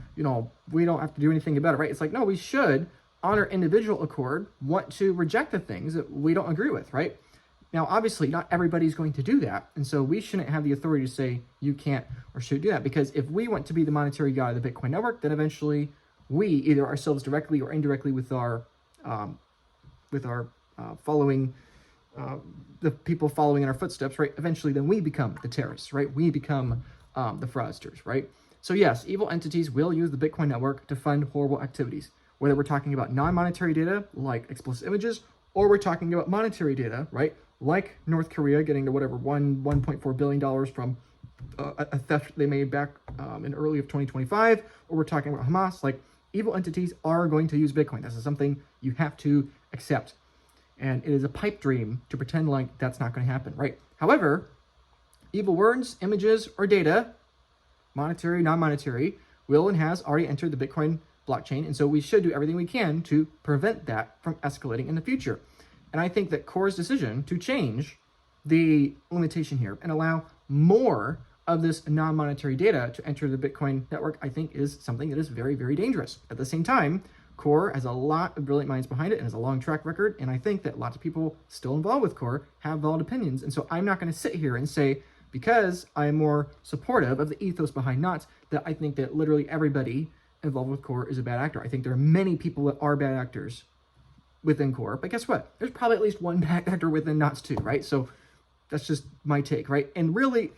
we don't have to do anything about it, right? It's like, no, we should, on our individual accord, want to reject the things that we don't agree with, right? Now, obviously, not everybody's going to do that. And so we shouldn't have the authority to say you can't or should do that. Because if we want to be the monetary god of the Bitcoin network, then eventually we, either ourselves directly or indirectly with our following, the people following in our footsteps, right? Eventually, then we become the terrorists, right? We become the fraudsters, right? So yes, evil entities will use the Bitcoin network to fund horrible activities, whether we're talking about non-monetary data like explicit images, or we're talking about monetary data, right? Like North Korea getting to whatever, $1.4 billion from a theft they made back in early of 2025, or we're talking about Hamas. Like, evil entities are going to use Bitcoin. This is something you have to accept. And it is a pipe dream to pretend like that's not going to happen, right? However, evil words, images, or data, monetary, non-monetary, will and has already entered the Bitcoin blockchain. And so we should do everything we can to prevent that from escalating in the future. And I think that Core's decision to change the limitation here and allow more of this non-monetary data to enter the Bitcoin network, I think is something that is very, very dangerous. At the same time, Core has a lot of brilliant minds behind it and has a long track record. And I think that lots of people still involved with Core have valid opinions. And so I'm not going to sit here and say, because I'm more supportive of the ethos behind knots, that I think that literally everybody involved with Core is a bad actor. I think there are many people that are bad actors within Core, but guess what? There's probably at least one bad actor within knots too, right? So that's just my take, right? And really,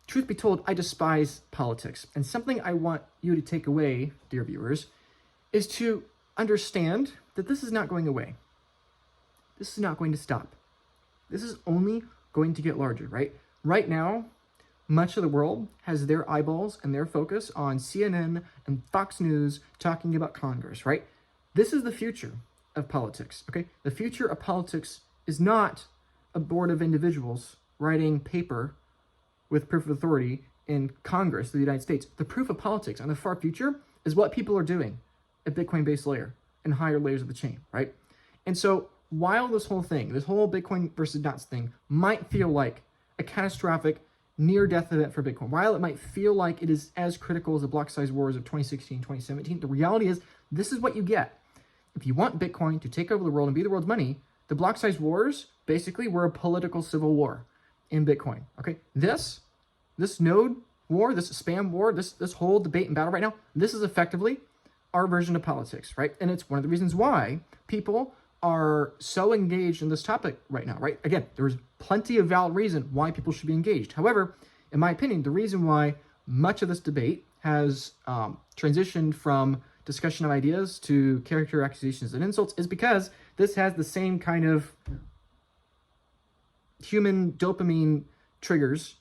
truth be told, I despise politics. And something I want you to take away, dear viewers, is to understand that this is not going away. This is not going to stop. This is only going to get larger, right? Right now, much of the world has their eyeballs and their focus on CNN and Fox News talking about Congress, right? This is the future of politics, okay? The future of politics is not a board of individuals writing paper with proof of authority in Congress of the United States. The proof of politics on the far future is what people are doing at Bitcoin-based layer and higher layers of the chain, right? And so while this whole thing, this whole Bitcoin versus knots thing might feel like a catastrophic near-death event for Bitcoin. While it might feel like it is as critical as the block size wars of 2016, 2017, the reality is this is what you get. If you want Bitcoin to take over the world and be the world's money, the block size wars basically were a political civil war in Bitcoin. Okay, this node war, this spam war, this whole debate and battle right now, this is effectively our version of politics, right? And it's one of the reasons why people are so engaged in this topic right now, right? Again, there's plenty of valid reason why people should be engaged. However, in my opinion, the reason why much of this debate has transitioned from discussion of ideas to character accusations and insults is because this has the same kind of human dopamine triggers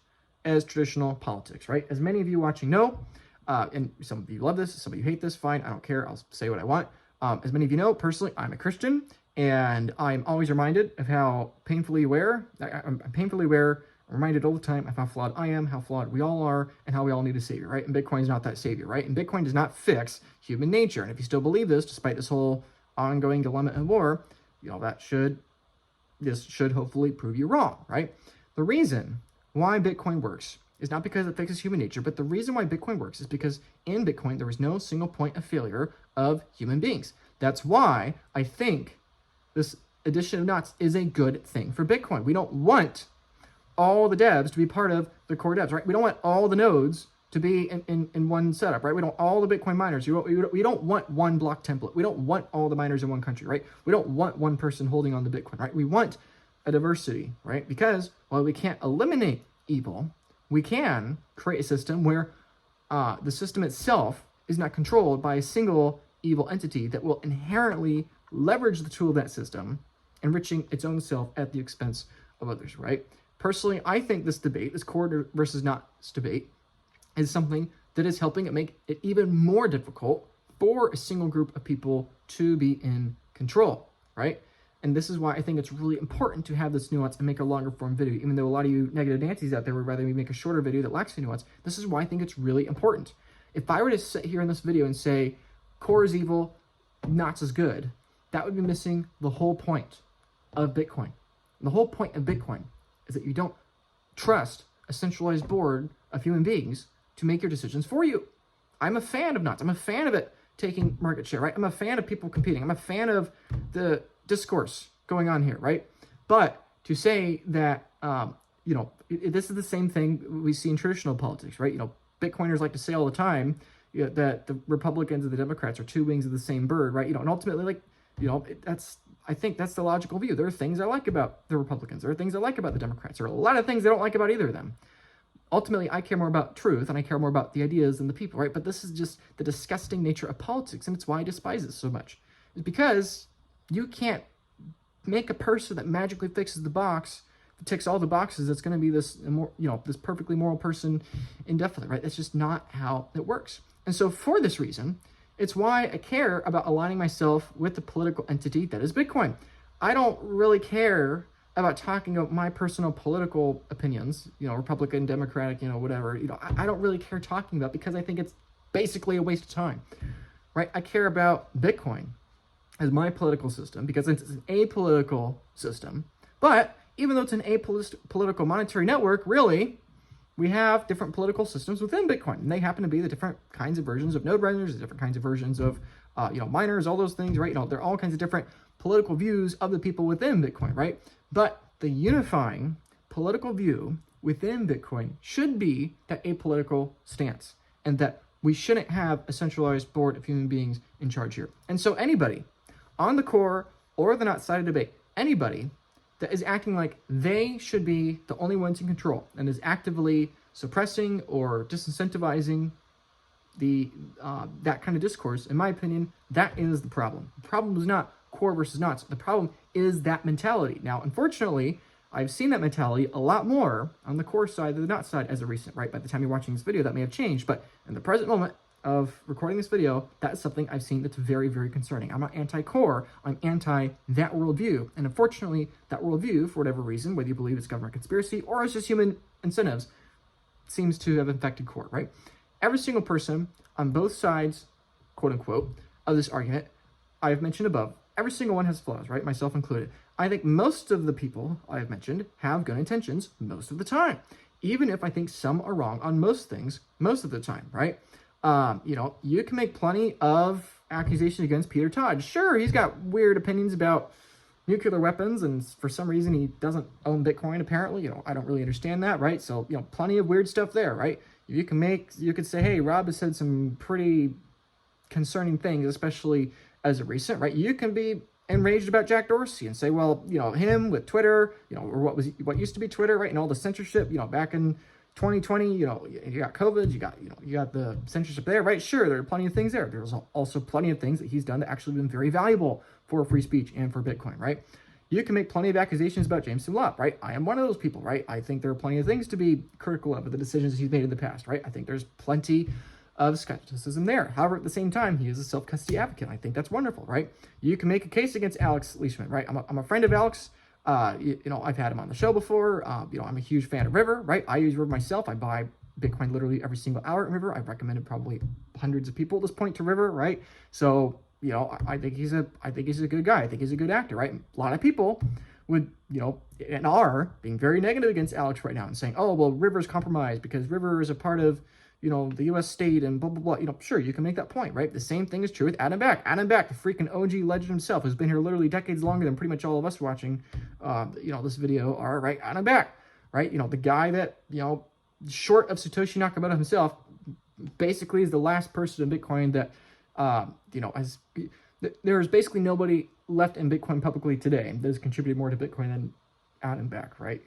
as traditional politics, right? As many of you watching know, and some of you love this, some of you hate this, fine, I don't care, I'll say what I want. As many of you know, personally, I'm a Christian, and I'm always reminded of how painfully aware, I'm painfully aware, I'm reminded all the time of how flawed I am, how flawed we all are, and how we all need a savior, right? And Bitcoin is not that savior, right? And Bitcoin does not fix human nature. And if you still believe this, despite this whole ongoing dilemma and war, you know, this should hopefully prove you wrong, right? The reason why Bitcoin works is not because it fixes human nature, but the reason why Bitcoin works is because in Bitcoin, there is no single point of failure of human beings. That's why I think this addition of knots is a good thing for Bitcoin. We don't want all the devs to be part of the core devs, right? We don't want all the nodes to be in one setup, right? We don't all the Bitcoin miners. We don't want one block template. We don't want all the miners in one country, right? We don't want one person holding on to Bitcoin, right? We want a diversity, right? Because while we can't eliminate evil, we can create a system where the system itself is not controlled by a single evil entity that will inherently leverage the tool of that system, enriching its own self at the expense of others, right? Personally, I think this debate, this core versus not debate, is something that is helping it make it even more difficult for a single group of people to be in control, right? And this is why I think it's really important to have this nuance and make a longer form video, even though a lot of you negative Nancy's out there would rather we make a shorter video that lacks the nuance. This is why I think it's really important. If I were to sit here in this video and say, core is evil, knots is good, that would be missing the whole point of Bitcoin. The whole point of Bitcoin is that you don't trust a centralized board of human beings to make your decisions for you. I'm a fan of knots. I'm a fan of it taking market share, right? I'm a fan of people competing. I'm a fan of the discourse going on here, right? But to say that, this is the same thing we see in traditional politics, right? Bitcoiners like to say all the time that the Republicans and the Democrats are two wings of the same bird, right? And ultimately, I think that's the logical view. There are things I like about the Republicans. There are things I like about the Democrats. There are a lot of things I don't like about either of them. Ultimately, I care more about truth and I care more about the ideas than the people, right? But this is just the disgusting nature of politics, and it's why I despise it so much. It's because you can't make a person that magically fixes the box, that ticks all the boxes, that's going to be this perfectly moral person indefinitely, right? That's just not how it works. And so for this reason, it's why I care about aligning myself with the political entity that is Bitcoin. I don't really care about talking about my personal political opinions, Republican, Democratic, whatever. I don't really care talking about, because I think it's basically a waste of time, right? I care about Bitcoin as my political system because it's an apolitical system. But even though it's an apolitical monetary network, really, we have different political systems within Bitcoin, and they happen to be the different kinds of versions of node runners, the different kinds of versions of, miners, all those things, right? There are all kinds of different political views of the people within Bitcoin, right? But the unifying political view within Bitcoin should be that apolitical stance, and that we shouldn't have a centralized board of human beings in charge here. And so anybody on the core or the not side of debate, anybody that is acting like they should be the only ones in control and is actively suppressing or disincentivizing that kind of discourse, in my opinion, that is the problem. The problem is not core versus knots. The problem is that mentality. Now, unfortunately, I've seen that mentality a lot more on the core side than the knot side as of recent, right? By the time you're watching this video, that may have changed, but in the present moment of recording this video, that's something I've seen that's very, very concerning. I'm not anti-core, I'm anti that worldview. And unfortunately, that worldview, for whatever reason, whether you believe it's government conspiracy or it's just human incentives, seems to have infected core, right? Every single person on both sides, quote unquote, of this argument I've mentioned above, every single one has flaws, right? Myself included. I think most of the people I've mentioned have good intentions most of the time, even if I think some are wrong on most things most of the time, right? You can make plenty of accusations against Peter Todd. Sure, he's got weird opinions about nuclear weapons, and for some reason he doesn't own Bitcoin, apparently. I don't really understand that, right? So, plenty of weird stuff there, right? You could say, hey, Rob has said some pretty concerning things, especially as of recent, right? You can be enraged about Jack Dorsey and say, well, him with Twitter, or what used to be Twitter, right? And all the censorship, back in 2020, you got COVID, you got the censorship there, right? Sure, there are plenty of things there. There's also plenty of things that he's done that actually been very valuable for free speech and for Bitcoin, right? You can make plenty of accusations about Jameson Lopp, right? I am one of those people, right? I think there are plenty of things to be critical of the decisions he's made in the past, right? I think there's plenty of skepticism there. However, at the same time, he is a self-custody advocate. I think that's wonderful, right? You can make a case against Alex Leishman, right? I'm a friend of Alex. I've had him on the show before. I'm a huge fan of River, right? I use River myself. I buy Bitcoin literally every single hour at River. I've recommended probably hundreds of people at this point to River, right? So, I think he's a good guy. I think he's a good actor, right? A lot of people would, and are being very negative against Alex right now and saying, oh, well, River's compromised because River is a part of, the U.S. state and blah, blah, blah. Sure, you can make that point, right? The same thing is true with Adam Back. Adam Back, the freaking OG legend himself, who's been here literally decades longer than pretty much all of us watching, this video are, right? Adam Back, right? The guy that, short of Satoshi Nakamoto himself, basically is the last person in Bitcoin that, there's basically nobody left in Bitcoin publicly today that has contributed more to Bitcoin than Adam Back, right?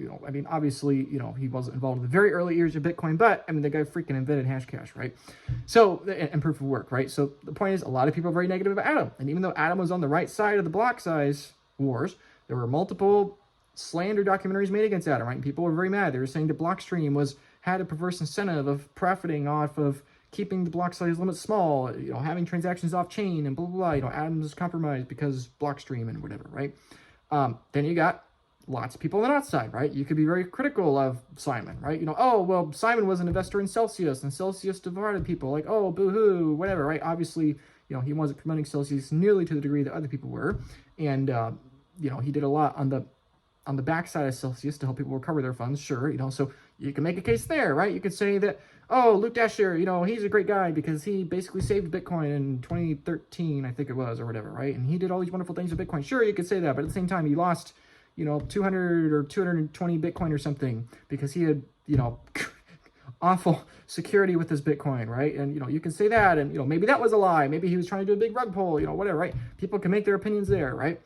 Obviously, he wasn't involved in the very early years of Bitcoin, but the guy freaking invented Hashcash, right? So, and proof of work, right? So the point is, a lot of people are very negative about Adam. And even though Adam was on the right side of the block size wars, there were multiple slander documentaries made against Adam, right? And people were very mad. They were saying that Blockstream had a perverse incentive of profiting off of keeping the block size limit small, having transactions off chain and blah, blah, blah. Adams is compromised because Blockstream and whatever, right? Then you got lots of people on the outside, right? You could be very critical of Simon, right? Oh, well, Simon was an investor in Celsius, and Celsius divided people, like, oh, boo-hoo, whatever, right? Obviously, he wasn't promoting Celsius nearly to the degree that other people were, and, he did a lot on the backside of Celsius to help people recover their funds, sure, so you can make a case there, right? You could say that, oh, Luke Dasher, he's a great guy because he basically saved Bitcoin in 2013, I think it was, or whatever, right? And he did all these wonderful things with Bitcoin. Sure, you could say that, but at the same time, he lost 200 or 220 Bitcoin or something because he had, awful security with his Bitcoin, right? And, you can say that, and, maybe that was a lie. Maybe he was trying to do a big rug pull, whatever, right? People can make their opinions there, right?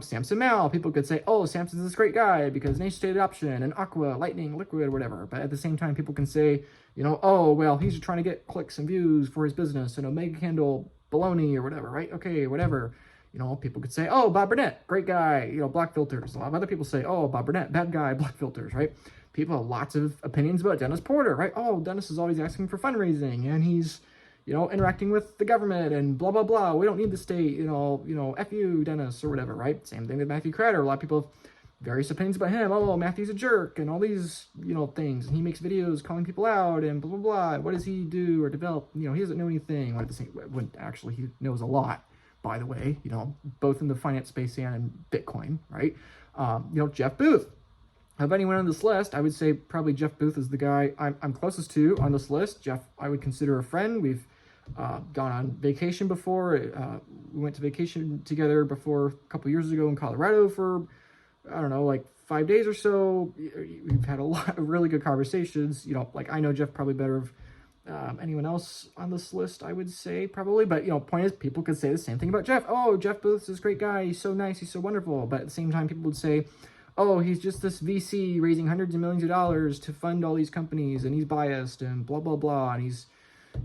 Samson Mao, people could say, oh, Samson's this great guy because nation state adoption and Aqua, Lightning, Liquid, whatever. But at the same time, people can say, oh, well, he's trying to get clicks and views for his business and Omega Candle baloney or whatever, right? Okay, whatever. People could say, oh, Bob Burnett, great guy, black filters. A lot of other people say, oh, Bob Burnett, bad guy, black filters, right? People have lots of opinions about Dennis Porter, right? Oh, Dennis is always asking for fundraising and he's, interacting with the government and blah, blah, blah. We don't need the state, F you, Dennis, or whatever, right? Same thing with Matthew Crowder. A lot of people have various opinions about him. Oh, Matthew's a jerk and all these, things. And he makes videos calling people out and blah, blah, blah. What does he do or develop? He doesn't know anything. When actually he knows a lot, by the way, both in the finance space and in Bitcoin, right? Jeff Booth. Of anyone on this list, I would say probably Jeff Booth is the guy I'm closest to on this list. Jeff, I would consider a friend. We've gone on vacation before. We went to vacation together before a couple years ago in Colorado for, I don't know, like 5 days or so. We've had a lot of really good conversations. I know Jeff probably better of anyone else on this list, I would say, probably. But, point is, people could say the same thing about Jeff. Oh, Jeff Booth is this great guy. He's so nice. He's so wonderful. But at the same time, people would say, oh, he's just this VC raising hundreds of millions of dollars to fund all these companies, and he's biased, and blah, blah, blah, and he's,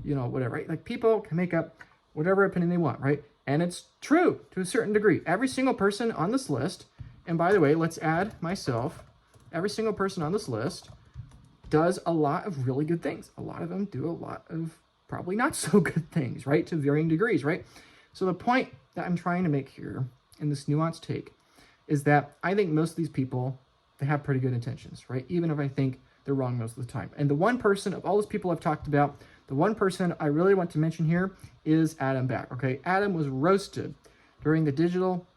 whatever, right? Like, people can make up whatever opinion they want, right? And it's true to a certain degree. Every single person on this list, and by the way, let's add myself, every single person on this list does a lot of really good things. A lot of them do a lot of probably not so good things, right? To varying degrees, right? So the point that I'm trying to make here in this nuanced take is that I think most of these people, they have pretty good intentions, right? Even if I think they're wrong most of the time. And the one person of all those people I've talked about, the one person I really want to mention here is Adam Back, okay? Adam was roasted during the digital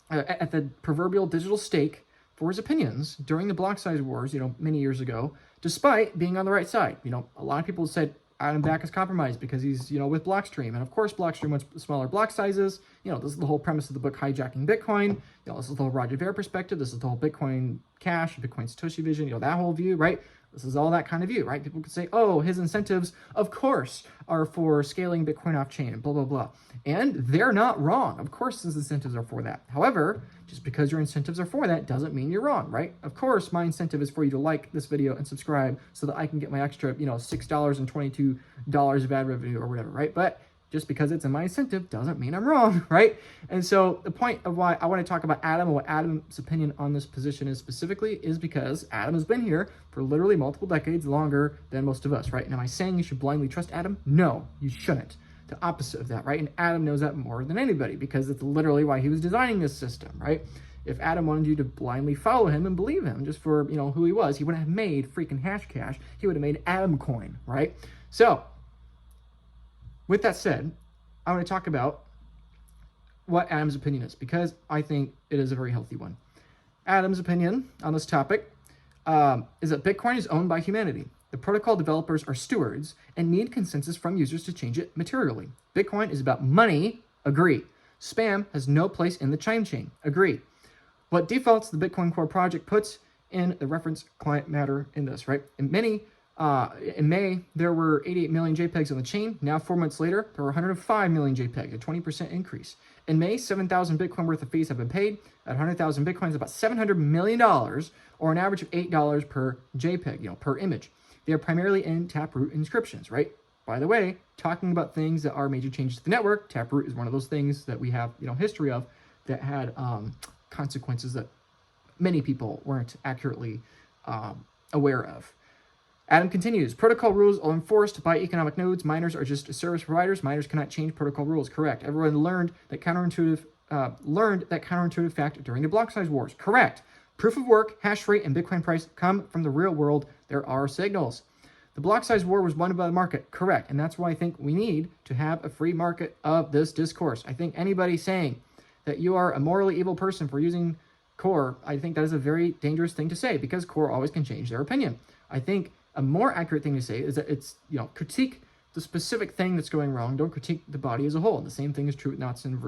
at the proverbial digital stake for his opinions during the block size wars, many years ago, despite being on the right side. A lot of people said Adam Back is compromised because he's, with Blockstream. And of course, Blockstream wants smaller block sizes. This is the whole premise of the book, Hijacking Bitcoin. This is the whole Roger Ver perspective. This is the whole Bitcoin Cash, Bitcoin Satoshi vision, that whole view, right? This is all that kind of view, right? People could say, oh, his incentives, of course, are for scaling Bitcoin off-chain and blah, blah, blah. And they're not wrong. Of course, his incentives are for that. However, just because your incentives are for that doesn't mean you're wrong, right? Of course, my incentive is for you to like this video and subscribe so that I can get my extra, $6.22 of ad revenue or whatever, right? But just because it's in my incentive doesn't mean I'm wrong, right? And so the point of why I want to talk about Adam and what Adam's opinion on this position is specifically is because Adam has been here for literally multiple decades, longer than most of us, right? And am I saying you should blindly trust Adam? No, you shouldn't. The opposite of that, right? And Adam knows that more than anybody because it's literally why he was designing this system, right? If Adam wanted you to blindly follow him and believe him just for, who he was, he wouldn't have made freaking Hashcash. He would have made Adam Coin, right? So with that said, I want to talk about what Adam's opinion is because I think it is a very healthy one. Adam's opinion on this topic is that Bitcoin is owned by humanity. The protocol developers are stewards and need consensus from users to change it materially. Bitcoin is about money. Agree. Spam has no place in the Chime chain. Agree. What defaults the Bitcoin Core project puts in the reference client matter in this, right? In May, there were 88 million JPEGs on the chain. Now, 4 months later, there were 105 million JPEGs, a 20% increase. In May, 7,000 Bitcoin worth of fees have been paid. At 100,000 Bitcoins, about $700 million, or an average of $8 per JPEG, per image. They are primarily in Taproot inscriptions, right? By the way, talking about things that are major changes to the network, Taproot is one of those things that we have, history of that had consequences that many people weren't accurately aware of. Adam continues, protocol rules are enforced by economic nodes. Miners are just service providers. Miners cannot change protocol rules. Correct. Everyone learned that counterintuitive fact during the block size wars. Correct. Proof of work, hash rate, and Bitcoin price come from the real world. There are signals. The block size war was won by the market. Correct. And that's why I think we need to have a free market of this discourse. I think anybody saying that you are a morally evil person for using Core, I think that is a very dangerous thing to say because Core always can change their opinion. I think a more accurate thing to say is that it's, critique the specific thing that's going wrong. Don't critique the body as a whole. And the same thing is true with knots in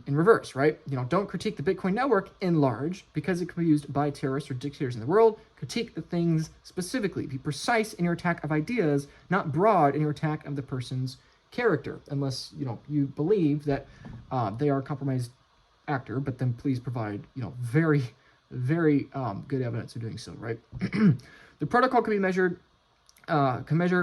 reverse, right? Don't critique the Bitcoin network in large because it can be used by terrorists or dictators in the world. Critique the things specifically. Be precise in your attack of ideas, not broad in your attack of the person's character, unless, you believe that they are a compromised actor, but then please provide, very, very good evidence of doing so, right? The protocol can measure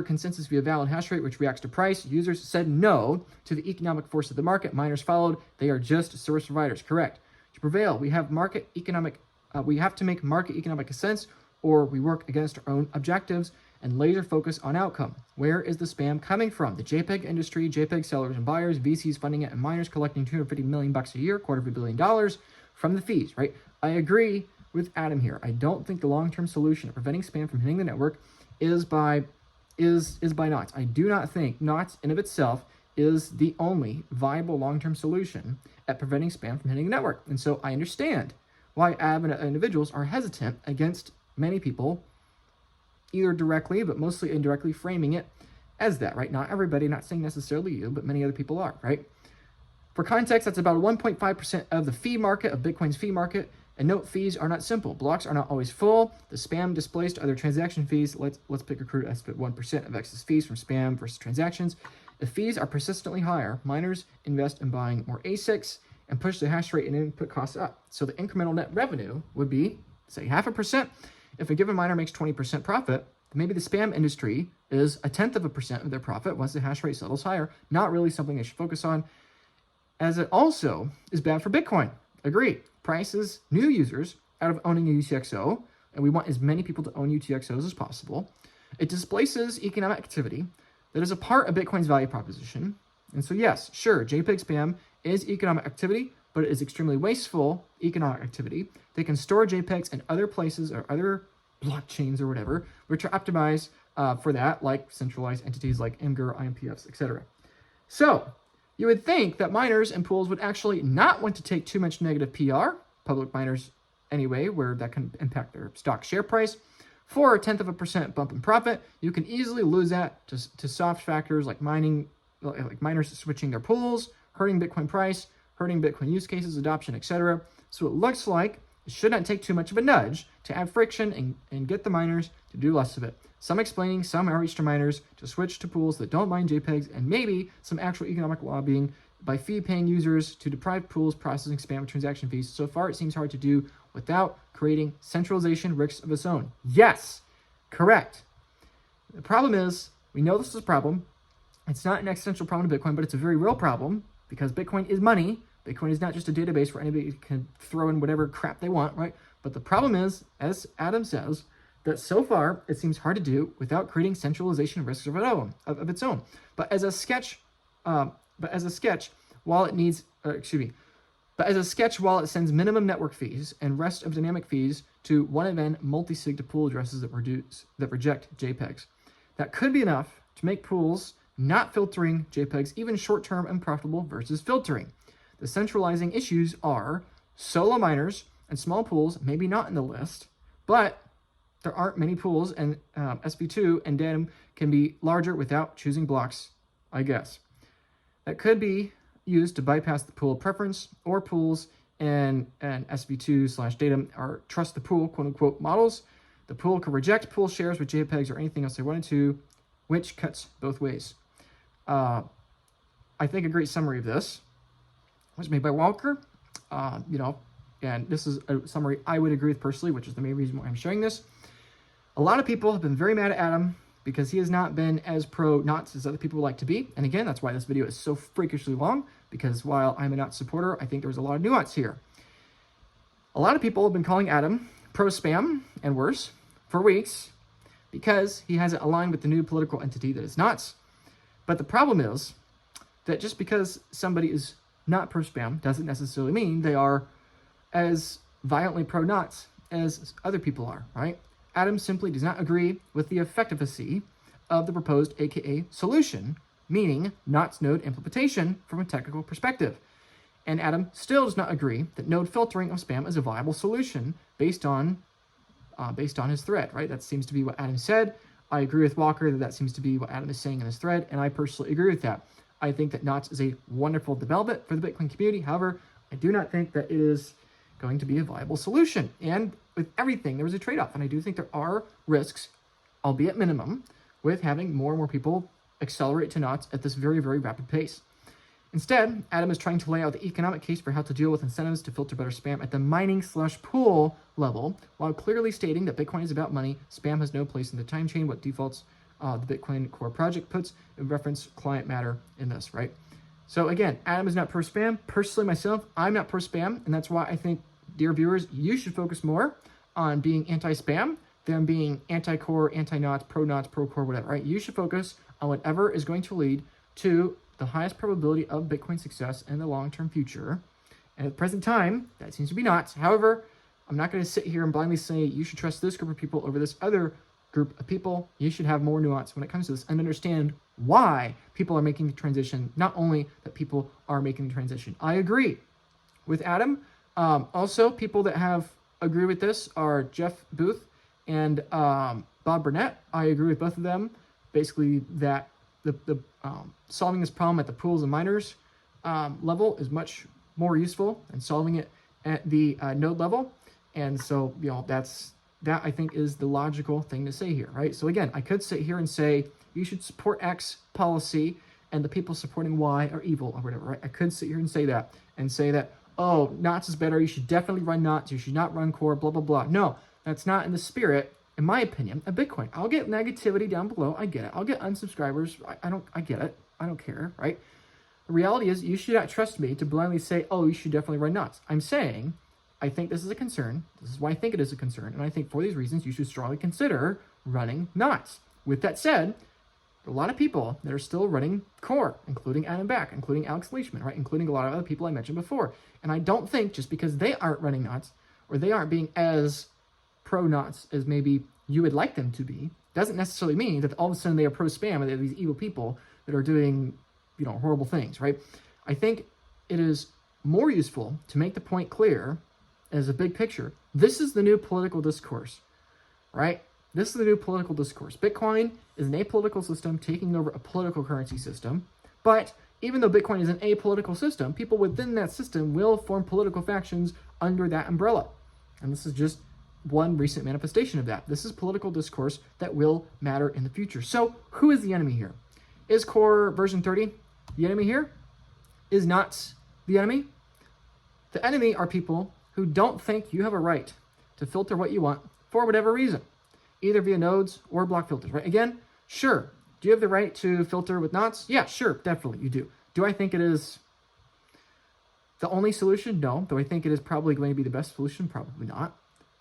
consensus via valid hash rate, which reacts to price. Users said no to the economic force of the market. Miners followed. They are just service providers. Correct. To prevail, we have to make market economic sense, or we work against our own objectives and laser focus on outcome. Where is the spam coming from? The JPEG industry, JPEG sellers and buyers, VCs funding it, and miners collecting $250 million a year, $250 million from the fees, right? I agree with Adam here. I don't think the long-term solution of preventing spam from hitting the network is by knots. I do not think knots in of itself is the only viable long-term solution at preventing spam from hitting the network. And so I understand why Adam and individuals are hesitant against many people, either directly but mostly indirectly framing it as that, right? Not everybody, not saying necessarily you, but many other people are, right? For context, that's about 1.5% of the fee market, of Bitcoin's fee market. And note, fees are not simple. Blocks are not always full. The spam displaced other transaction fees. Let's pick a crude estimate, 1% of excess fees from spam versus transactions. If fees are persistently higher, miners invest in buying more ASICs and push the hash rate and input costs up. So the incremental net revenue would be, say, 0.5%. If a given miner makes 20% profit, maybe the spam industry is 0.1% of their profit once the hash rate settles higher. Not really something they should focus on, as it also is bad for Bitcoin. Agree. Prices new users out of owning a UTXO, and we want as many people to own UTXOs as possible. It displaces economic activity that is a part of Bitcoin's value proposition. And so yes, sure, JPEG spam is economic activity, but it is extremely wasteful economic activity. They can store JPEGs in other places or other blockchains or whatever, which are optimized for that, like centralized entities like Imgur, IMPFs, etc. So You would think that miners and pools would actually not want to take too much negative PR, public miners anyway, where that can impact their stock share price. For a 0.1% bump in profit, you can easily lose that to soft factors like miners switching their pools, hurting Bitcoin price, hurting Bitcoin use cases, adoption, etc. So it looks like it should not take too much of a nudge to add friction and get the miners to do less of it. Some explaining, some outreach to miners to switch to pools that don't mine JPEGs, and maybe some actual economic lobbying by fee-paying users to deprive pools processing spam transaction fees. So far, it seems hard to do without creating centralization risks of its own. Yes, correct. The problem is, we know this is a problem. It's not an existential problem to Bitcoin, but it's a very real problem because Bitcoin is money. Bitcoin is not just a database where anybody can throw in whatever crap they want, right? But the problem is, as Adam says, that so far it seems hard to do without creating centralization risks of its own. But as a sketch, while it sends minimum network fees and rest of dynamic fees to one event multi-sig to pool addresses that reject JPEGs. That could be enough to make pools not filtering JPEGs even short-term and profitable versus filtering. The centralizing issues are solo miners and small pools, maybe not in the list, but there aren't many pools, and SV2 and DATM can be larger without choosing blocks, I guess. That could be used to bypass the pool preference, or pools and SV2/DATM are trust the pool, quote-unquote, models. The pool can reject pool shares with JPEGs or anything else they wanted to, which cuts both ways. I think a great summary of this was made by Walker, and this is a summary I would agree with personally, which is the main reason why I'm sharing this. A lot of people have been very mad at Adam because he has not been as pro-NOTs as other people would like to be. And again, that's why this video is so freakishly long, because while I'm a NOTs supporter, I think there's a lot of nuance here. A lot of people have been calling Adam pro-spam and worse for weeks because he hasn't aligned with the new political entity that is NOTs. But the problem is that just because somebody is not pro-spam doesn't necessarily mean they are as violently pro-NOTs as other people are, right? Adam simply does not agree with the efficacy of the proposed AKA solution, meaning NOTs node implementation from a technical perspective. And Adam still does not agree that node filtering of spam is a viable solution based on his thread, right? That seems to be what Adam said. I agree with Walker that seems to be what Adam is saying in his thread, and I personally agree with that. I think that NOTs is a wonderful development for the Bitcoin community. However, I do not think that it is going to be a viable solution. And with everything, there was a trade-off. And I do think there are risks, albeit minimum, with having more and more people accelerate to NOTs at this very, very rapid pace. Instead, Adam is trying to lay out the economic case for how to deal with incentives to filter better spam at the mining/pool level, while clearly stating that Bitcoin is about money. Spam has no place in the time chain. What defaults the Bitcoin core project puts in reference client matter in this, right? So again, Adam is not pro-spam. Personally, myself, I'm not pro-spam, and that's why I think, dear viewers, you should focus more on being anti-spam than being anti-core, anti-NOTs, pro-NOTs, pro-core, whatever, right? You should focus on whatever is going to lead to the highest probability of Bitcoin success in the long-term future. And at the present time, that seems to be NOTs. However, I'm not going to sit here and blindly say you should trust this group of people over this other group of people. You should have more nuance when it comes to this and understand why people are making the transition, not only that people are making the transition. I agree with Adam. Also, people that have agree with this are Jeff Booth and Bob Burnett. I agree with both of them. Basically, that the solving this problem at the pools and miners level is much more useful than solving it at the node level. And so, that I think is the logical thing to say here, right? So again, I could sit here and say you should support X policy and the people supporting Y are evil or whatever, right? I could sit here and say that, oh, NOTs is better, you should definitely run NOTs, you should not run core, blah, blah, blah. No, that's not in the spirit, in my opinion, of Bitcoin. I'll get negativity down below, I get it. I'll get unsubscribers, I get it. I don't care, right? The reality is you should not trust me to blindly say, oh, you should definitely run NOTs. I'm saying, I think this is a concern. This is why I think it is a concern. And I think for these reasons, you should strongly consider running NOTs. With that said, there are a lot of people that are still running core, including Adam Back, including Alex Leishman, right? Including a lot of other people I mentioned before. And I don't think just because they aren't running NOTs or they aren't being as pro-NOTs as maybe you would like them to be, doesn't necessarily mean that all of a sudden they are pro-spam and they're these evil people that are doing, horrible things, right? I think it is more useful to make the point clear as a big picture. This is the new political discourse, right? This is the new political discourse. Bitcoin is an apolitical system taking over a political currency system. But even though Bitcoin is an apolitical system, people within that system will form political factions under that umbrella. And this is just one recent manifestation of that. This is political discourse that will matter in the future. So who is the enemy here? Is Core version 30 the enemy here? Is NOTs the enemy? The enemy are people who don't think you have a right to filter what you want for whatever reason, either via nodes or block filters, right? Again, sure. Do you have the right to filter with NOTs? Yeah, sure, definitely you do. Do I think it is the only solution? No. Do I think it is probably going to be the best solution? Probably not.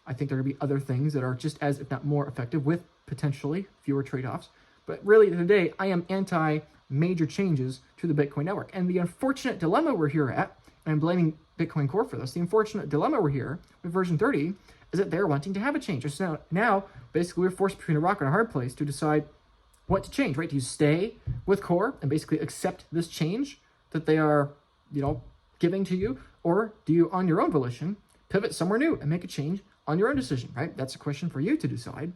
I think there are going to be other things that are just as, if not more effective, with potentially fewer trade-offs. But really, today, I am anti-major changes to the Bitcoin network. And the unfortunate dilemma we're here at, and I'm blaming Bitcoin Core for this, the unfortunate dilemma we're here with version 30 is that they're wanting to have a change. So now, basically, we're forced between a rock and a hard place to decide what to change, right? Do you stay with Core and basically accept this change that they are, giving to you? Or do you, on your own volition, pivot somewhere new and make a change on your own decision, right? That's a question for you to decide.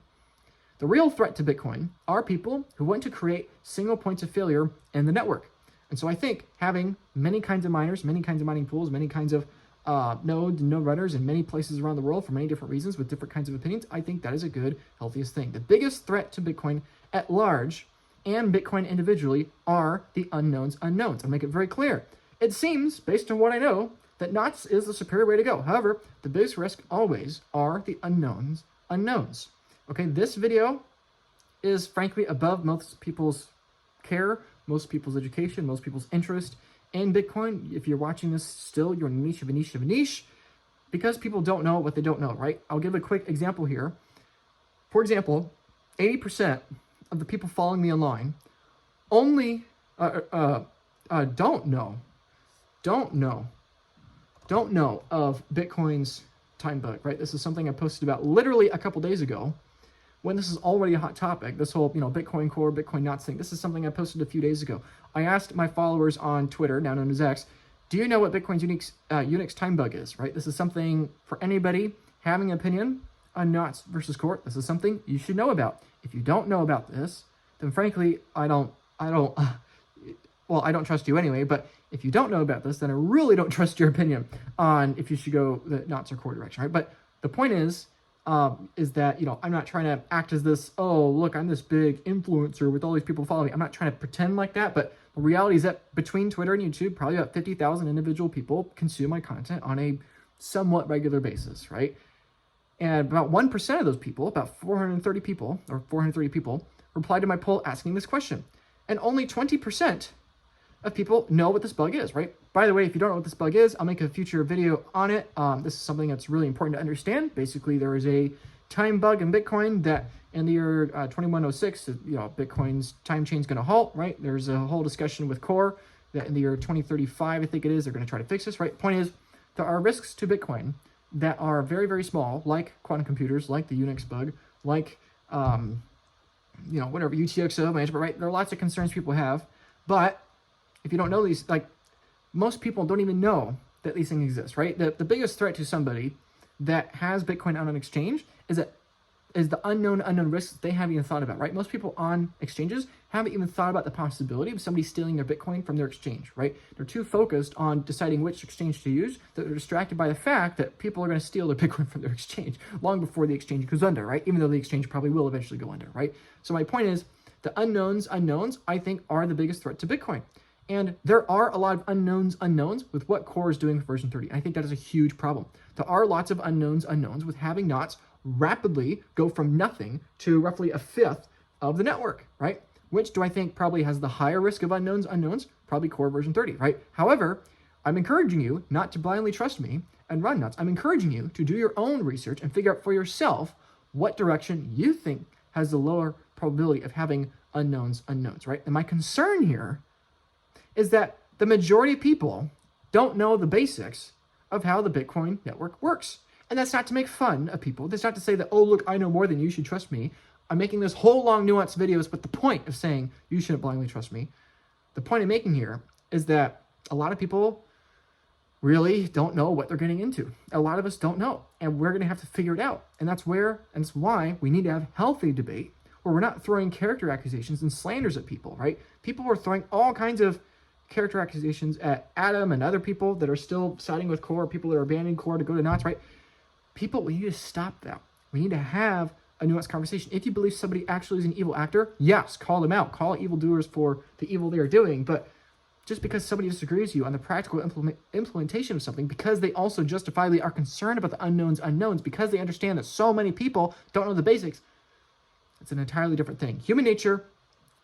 The real threat to Bitcoin are people who want to create single points of failure in the network. And so I think having many kinds of miners, many kinds of mining pools, many kinds of nodes and node runners in many places around the world for many different reasons with different kinds of opinions, I think that is a good, healthiest thing. The biggest threat to Bitcoin at large and Bitcoin individually are the unknowns. I'll make it very clear. It seems, based on what I know, that NOTs is the superior way to go. However, the biggest risk always are the unknowns. Okay, this video is frankly above most people's care, most people's education, most people's interest in Bitcoin. If you're watching this still, you're in a niche of a niche of a niche because people don't know what they don't know, right? I'll give a quick example here. For example, 80% of the people following me online only don't know of Bitcoin's time bug, right? This is something I posted about literally a couple days ago when this is already a hot topic, this whole, Bitcoin Core, Bitcoin NOTs thing. This is something I posted a few days ago. I asked my followers on Twitter, now known as X, do you know what Bitcoin's Unix time bug is, right? This is something for anybody having an opinion on NOTs versus Core. This is something you should know about. If you don't know about this, then frankly, I don't trust you anyway, but if you don't know about this, then I really don't trust your opinion on if you should go the NOTs or Core direction, right? But the point is that, I'm not trying to act as this, oh, look, I'm this big influencer with all these people following me. I'm not trying to pretend like that, but the reality is that between Twitter and YouTube, probably about 50,000 individual people consume my content on a somewhat regular basis, right? And about 1% of those people, about 430 people, replied to my poll asking this question. And only 20% of people know what this bug is, right? By the way, if you don't know what this bug is, I'll make a future video on it. This is something that's really important to understand. Basically, there is a time bug in Bitcoin that in the year 2106, Bitcoin's time chain is going to halt, right? There's a whole discussion with Core that in the year 2035, I think it is, they're going to try to fix this, right? Point is, there are risks to Bitcoin that are very, very small, like quantum computers, like the Unix bug, like, whatever, UTXO management, right? There are lots of concerns people have, but if you don't know these, most people don't even know that these things exist, right? The biggest threat to somebody that has Bitcoin on an exchange is the unknown risks they haven't even thought about, right? Most people on exchanges haven't even thought about the possibility of somebody stealing their Bitcoin from their exchange, right? They're too focused on deciding which exchange to use that they're distracted by the fact that people are going to steal their Bitcoin from their exchange long before the exchange goes under, right? Even though the exchange probably will eventually go under, right? So my point is, the unknowns, I think, are the biggest threat to Bitcoin. And there are a lot of unknowns with what Core is doing for version 30. I think that is a huge problem. There are lots of unknowns with having NOTs rapidly go from nothing to roughly a fifth of the network, right? Which do I think probably has the higher risk of unknowns? Probably Core version 30, right? However, I'm encouraging you not to blindly trust me and run NOTs. I'm encouraging you to do your own research and figure out for yourself what direction you think has the lower probability of having unknowns, right? And my concern here is that the majority of people don't know the basics of how the Bitcoin network works. And that's not to make fun of people. That's not to say that, oh, look, I know more than you should trust me. I'm making this whole long nuanced videos, but the point of saying you shouldn't blindly trust me, the point I'm making here is that A lot of people really don't know what they're getting into. A lot of us don't know, and we're going to have to figure it out. And that's why we need to have healthy debate where we're not throwing character accusations and slanders at people, right? People are throwing all kinds of character accusations at Adam and other people that are still siding with Core, people that are abandoning Core to go to Knots, right? People, we need to stop that. We need to have a nuanced conversation. If you believe somebody actually is an evil actor, yes, call them out. Call evildoers for the evil they are doing. But just because somebody disagrees with you on the practical implementation of something, because they also justifiably are concerned about the unknowns, because they understand that so many people don't know the basics, it's an entirely different thing. Human nature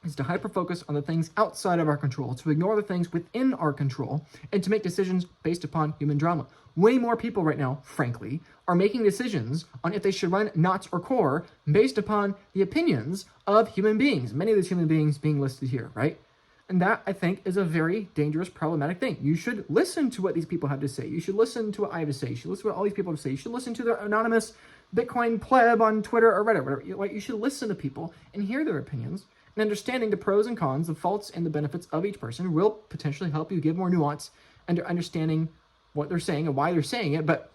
is to hyper-focus on the things outside of our control, to ignore the things within our control, and to make decisions based upon human drama. Way more people right now, frankly, are making decisions on if they should run Knots or Core based upon the opinions of human beings, many of these human beings being listed here, right? And that, I think, is a very dangerous, problematic thing. You should listen to what these people have to say. You should listen to what I have to say. You should listen to what all these people have to say. You should listen to their anonymous Bitcoin pleb on Twitter or Reddit, whatever. Like, you should listen to people and hear their opinions. And understanding the pros and cons, the faults and the benefits of each person will potentially help you give more nuance under understanding what they're saying and why they're saying it. But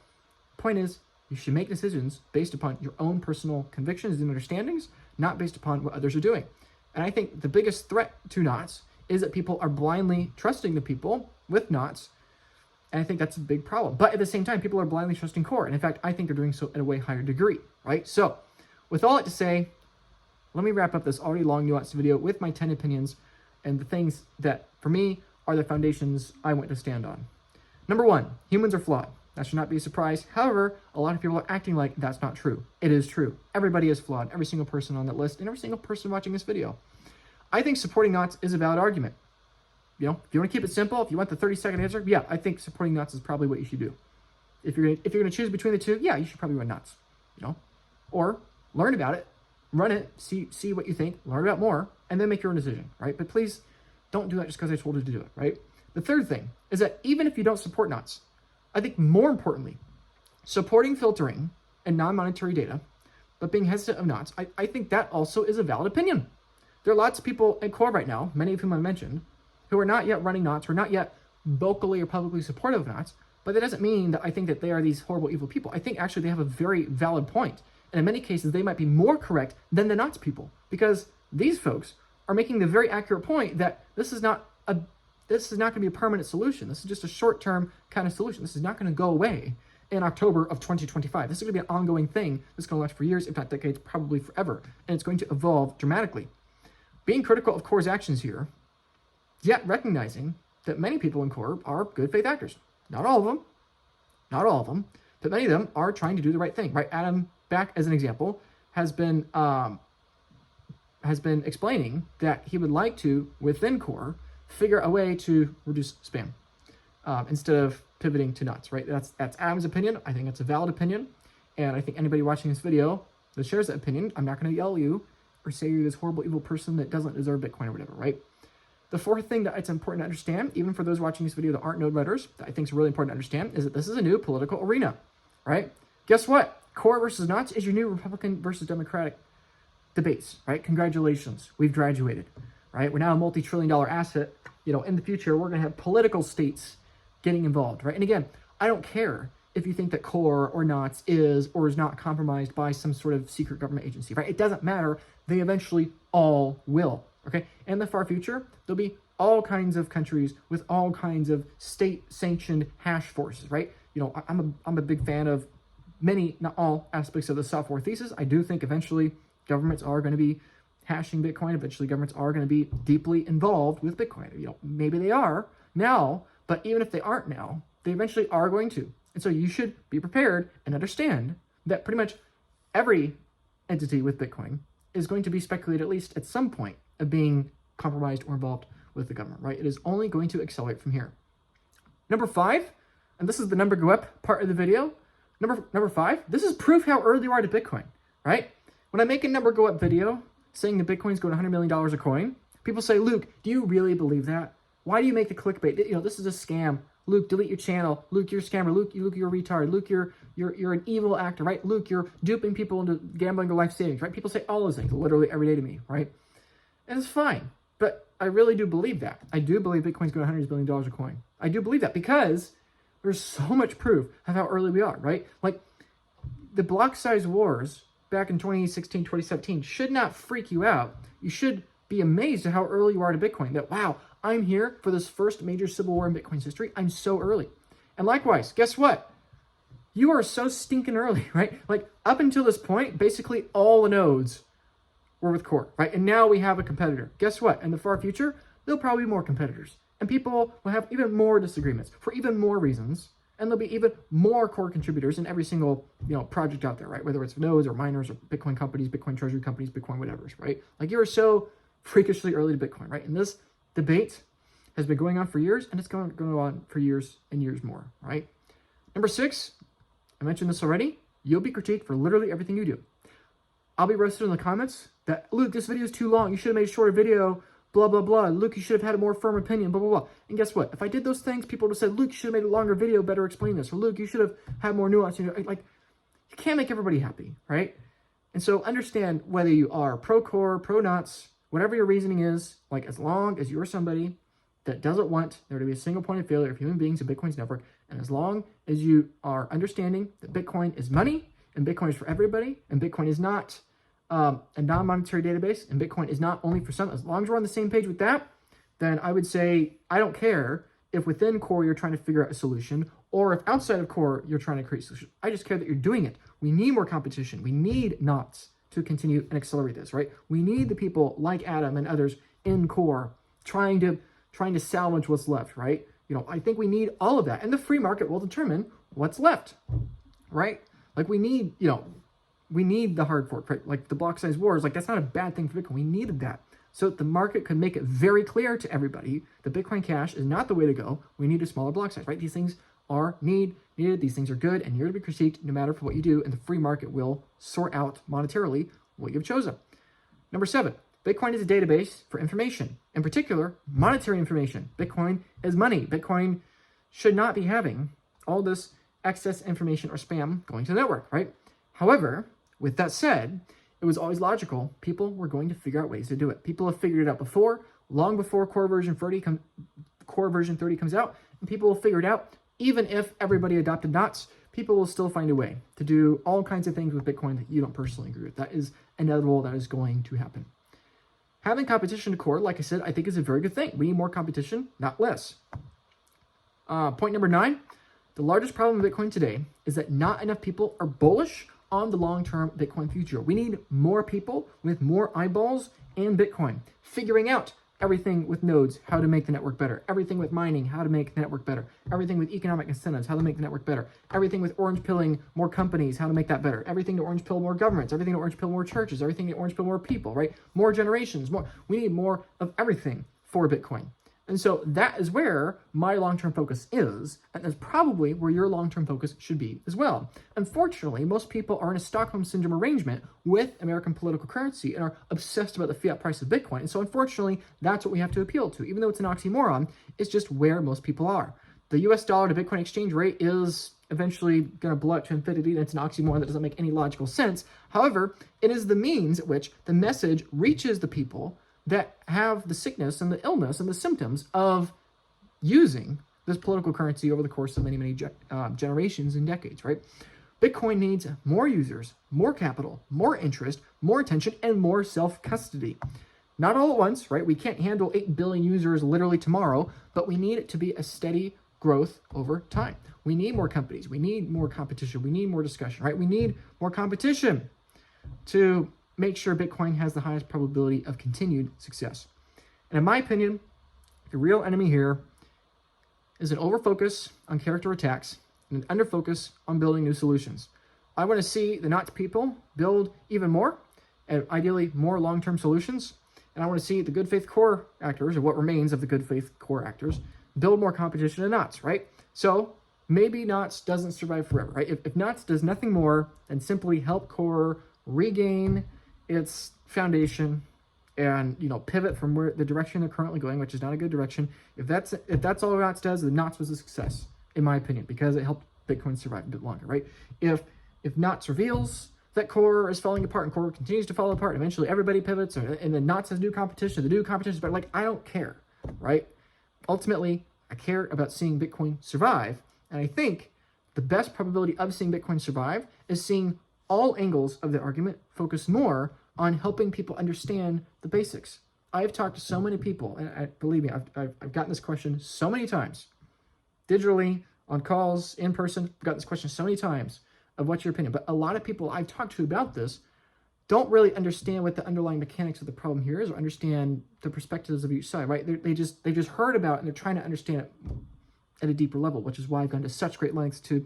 the point is, you should make decisions based upon your own personal convictions and understandings, not based upon what others are doing. And I think the biggest threat to Knots is that people are blindly trusting the people with Knots. And I think that's a big problem. But at the same time, people are blindly trusting Core. And in fact, I think they're doing so at a way higher degree, right? So with all that to say, let me wrap up this already long, nuanced video with my 10 opinions and the things that, for me, are the foundations I want to stand on. Number one, humans are flawed. That should not be a surprise. However, a lot of people are acting like that's not true. It is true. Everybody is flawed. Every single person on that list and every single person watching this video. I think supporting Knots is a valid argument. You know, if you want to keep it simple, if you want the 30-second answer, yeah, I think supporting Knots is probably what you should do. If you're gonna choose between the two, yeah, you should probably run Knots. You know, or learn about it. Run it, see what you think, learn about more, and then make your own decision, right? But please don't do that just because I told you to do it, right? The third thing is that even if you don't support Knots, I think more importantly, supporting filtering and non-monetary data, but being hesitant of Knots, I think that also is a valid opinion. There are lots of people at Core right now, many of whom I mentioned, who are not yet running Knots, who are not yet vocally or publicly supportive of Knots, but that doesn't mean that I think that they are these horrible, evil people. I think actually they have a very valid point. And in many cases, they might be more correct than the Knots people, because these folks are making the very accurate point that this is not going to be a permanent solution. This is just a short-term kind of solution. This is not going to go away in October of 2025. This is going to be an ongoing thing that's going to last for years, if not decades, probably forever. And it's going to evolve dramatically. Being critical of Core's actions here, yet recognizing that many people in Core are good faith actors. Not all of them, but many of them are trying to do the right thing, right? Adam, back as an example, has been explaining that he would like to, within Core, figure a way to reduce spam instead of pivoting to Knots, right? That's Adam's opinion. I think that's a valid opinion. And I think anybody watching this video that shares that opinion, I'm not going to yell at you or say you're this horrible, evil person that doesn't deserve Bitcoin or whatever, right? The fourth thing that it's important to understand, even for those watching this video that aren't node writers, that I think is really important to understand, is that this is a new political arena, right? Guess what? Core versus Knots is your new Republican versus Democratic debates, right? Congratulations. We've graduated, right? We're now a multi-trillion-dollar asset. You know, in the future, we're going to have political states getting involved, right? And again, I don't care if you think that Core or Knots is or is not compromised by some sort of secret government agency, right? It doesn't matter. They eventually all will, okay? In the far future, there'll be all kinds of countries with all kinds of state-sanctioned hash forces, right? You know, I'm a big fan of many, not all, aspects of the software thesis. I do think eventually governments are going to be hashing Bitcoin. Eventually governments are going to be deeply involved with Bitcoin. You know, maybe they are now, but even if they aren't now, they eventually are going to. And so you should be prepared and understand that pretty much every entity with Bitcoin is going to be speculated, at least at some point, of being compromised or involved with the government, right? It is only going to accelerate from here. Number 5, and this is the number go up part of the video. Number 5, this is proof how early you are to Bitcoin, right? When I make a number go up video saying that Bitcoin's going $100 million a coin, people say, Luke, do you really believe that? Why do you make the clickbait? You know, this is a scam. Luke, delete your channel. Luke, you're a scammer. Luke, you're a retard. Luke, you're an evil actor, right? Luke, you're duping people into gambling their life savings, right? People say all those things literally every day to me, right? And it's fine. But I really do believe that. I do believe Bitcoin's going $100 billion a coin. I do believe that because there's so much proof of how early we are, right? Like the block size wars back in 2016, 2017 should not freak you out. You should be amazed at how early you are to Bitcoin. That, wow, I'm here for this first major civil war in Bitcoin's history. I'm so early. And likewise, guess what? You are so stinking early, right? Like up until this point, basically all the nodes were with Core, right? And now we have a competitor. Guess what? In the far future, there'll probably be more competitors. And people will have even more disagreements for even more reasons. And there'll be even more Core contributors in every single, project out there, right? Whether it's nodes or miners or Bitcoin companies, Bitcoin treasury companies, Bitcoin whatevers, right? Like you are so freakishly early to Bitcoin, right? And this debate has been going on for years, and it's going to go on for years and years more, right? Number 6, I mentioned this already. You'll be critiqued for literally everything you do. I'll be roasted in the comments that, Luke, this video is too long. You should have made a shorter video, blah, blah, blah. Luke, you should have had a more firm opinion, blah, blah, blah. And guess what? If I did those things, people would have said, Luke, you should have made a longer video, better explain this. Or Luke, you should have had more nuance. Like, you can't make everybody happy, right? And so understand whether you are pro-core, pro-nuts, whatever your reasoning is, like as long as you're somebody that doesn't want there to be a single point of failure of human beings in Bitcoin's network, and as long as you are understanding that Bitcoin is money, and Bitcoin is for everybody, and Bitcoin is not a non-monetary database, and Bitcoin is not only for some, as long as we're on the same page with that, then I would say, I don't care if within Core you're trying to figure out a solution, or if outside of Core you're trying to create a solution. I just care that you're doing it. We need more competition. We need knots to continue and accelerate this, right? We need the people like Adam and others in Core trying to salvage what's left, right? I think we need all of that. And the free market will determine what's left, right? Like we need the hard fork, right? Like the block size wars, like that's not a bad thing for Bitcoin. We needed that. So the market could make it very clear to everybody that Bitcoin Cash is not the way to go. We need a smaller block size, right? These things are needed, these things are good, and you're to be critiqued no matter for what you do, and the free market will sort out monetarily what you've chosen. Number 7, Bitcoin is a database for information, in particular, monetary information. Bitcoin is money. Bitcoin should not be having all this excess information or spam going to the network, right? However, with that said, it was always logical. People were going to figure out ways to do it. People have figured it out before, long before Core version 30 comes out, and people will figure it out. Even if everybody adopted knots, people will still find a way to do all kinds of things with Bitcoin that you don't personally agree with. That is inevitable. That is going to happen. Having competition to Core, like I said, I think is a very good thing. We need more competition, not less. Point number 9, the largest problem with Bitcoin today is that not enough people are bullish on the long-term Bitcoin future. We need more people with more eyeballs in Bitcoin, figuring out everything with nodes, how to make the network better, everything with mining, how to make the network better, everything with economic incentives, how to make the network better, everything with orange pilling more companies, how to make that better, everything to orange pill more governments, everything to orange pill more churches, everything to orange pill more people, right? More generations, more. We need more of everything for Bitcoin. And so that is where my long-term focus is, and that's probably where your long-term focus should be as well. Unfortunately, most people are in a Stockholm Syndrome arrangement with American political currency and are obsessed about the fiat price of Bitcoin. And so unfortunately, that's what we have to appeal to. Even though it's an oxymoron, it's just where most people are. The US dollar to Bitcoin exchange rate is eventually going to blow up to infinity, and it's an oxymoron that doesn't make any logical sense. However, it is the means at which the message reaches the people that have the sickness and the illness and the symptoms of using this political currency over the course of many, many generations and decades, right? Bitcoin needs more users, more capital, more interest, more attention, and more self-custody. Not all at once, right? We can't handle 8 billion users literally tomorrow, but we need it to be a steady growth over time. We need more companies. We need more competition. We need more discussion, right? We need more competition to make sure Bitcoin has the highest probability of continued success. And in my opinion, the real enemy here is an overfocus on character attacks and an underfocus on building new solutions. I want to see the Knots people build even more, and ideally more long-term solutions. And I want to see the good faith core actors, or what remains of the good faith core actors, build more competition in Knots, right? So maybe Knots doesn't survive forever, right? If Knots does nothing more than simply help core regain its foundation and pivot from where the direction they're currently going, which is not a good direction. If that's all Knots does, then Knots was a success, in my opinion, because it helped Bitcoin survive a bit longer, right? If Knots reveals that core is falling apart and core continues to fall apart, and eventually everybody pivots, and then Knots has new competition, the new competition is better. Like, I don't care, right? Ultimately, I care about seeing Bitcoin survive. And I think the best probability of seeing Bitcoin survive is seeing all angles of the argument focus more on helping people understand the basics. I've talked to so many people, and believe me, I've gotten this question so many times, digitally, on calls, in person. I've gotten this question so many times of what's your opinion. But a lot of people I've talked to about this don't really understand what the underlying mechanics of the problem here is, or understand the perspectives of each side, right? They just heard about it and they're trying to understand it at a deeper level, which is why I've gone to such great lengths to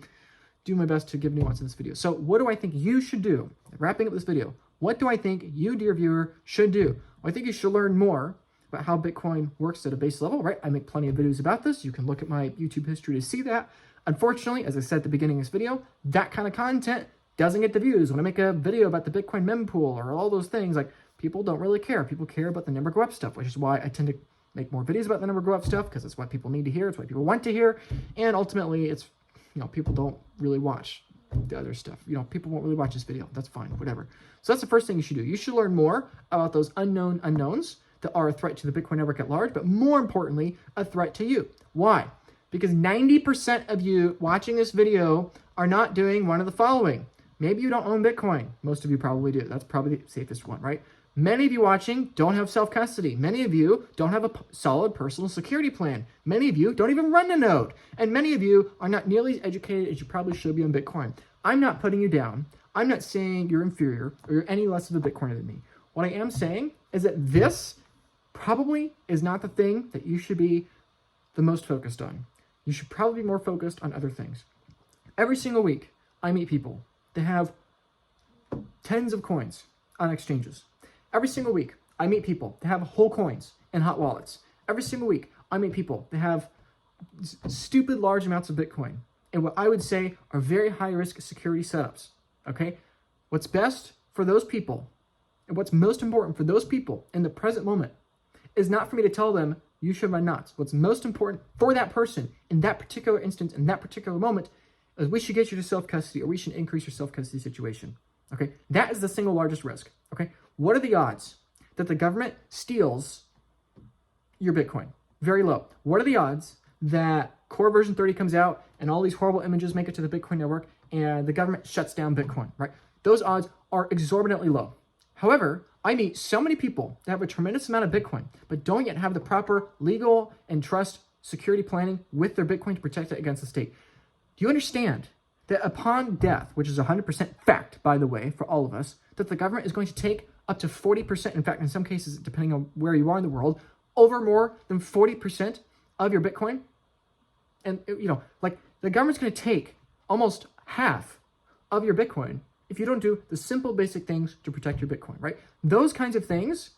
do my best to give nuance in this video. So what do I think you should do? Wrapping up this video, what do I think you, dear viewer, should do? Well, I think you should learn more about how Bitcoin works at a base level, right? I make plenty of videos about this. You can look at my YouTube history to see that. Unfortunately, as I said at the beginning of this video, that kind of content doesn't get the views. When I make a video about the Bitcoin mempool or all those things, like, people don't really care. People care about the number go up stuff, which is why I tend to make more videos about the number go up stuff, because it's what people need to hear. It's what people want to hear. And ultimately, it's, people don't really watch the other stuff. People won't really watch this video. That's fine, whatever. So that's the first thing you should do. You should learn more about those unknown unknowns that are a threat to the Bitcoin network at large, but more importantly, a threat to you. Why? Because 90% of you watching this video are not doing one of the following. Maybe you don't own Bitcoin. Most of you probably do. That's probably the safest one, right? Many of you watching don't have self-custody. Many of you don't have a solid personal security plan. Many of you don't even run a node. And many of you are not nearly as educated as you probably should be on Bitcoin. I'm not putting you down. I'm not saying you're inferior or you're any less of a Bitcoiner than me. What I am saying is that this probably is not the thing that you should be the most focused on. You should probably be more focused on other things. Every single week, I meet people that have tens of coins on exchanges. Every single week, I meet people that have whole coins in hot wallets. Every single week, I meet people that have stupid large amounts of Bitcoin and what I would say are very high-risk security setups, okay? What's best for those people and what's most important for those people in the present moment is not for me to tell them you should run knots. What's most important for that person in that particular instance, in that particular moment, is we should get you to self-custody, or we should increase your self-custody situation, okay? That is the single largest risk, okay? What are the odds that the government steals your Bitcoin? Very low. What are the odds that core version 30 comes out and all these horrible images make it to the Bitcoin network and the government shuts down Bitcoin, right? Those odds are exorbitantly low. However, I meet so many people that have a tremendous amount of Bitcoin, but don't yet have the proper legal and trust security planning with their Bitcoin to protect it against the state. Do you understand that upon death, which is 100% fact, by the way, for all of us, that the government is going to take up to 40%, in fact, in some cases, depending on where you are in the world, over more than 40% of your Bitcoin? And, like, the government's going to take almost half of your Bitcoin if you don't do the simple basic things to protect your Bitcoin, right? Those kinds of things,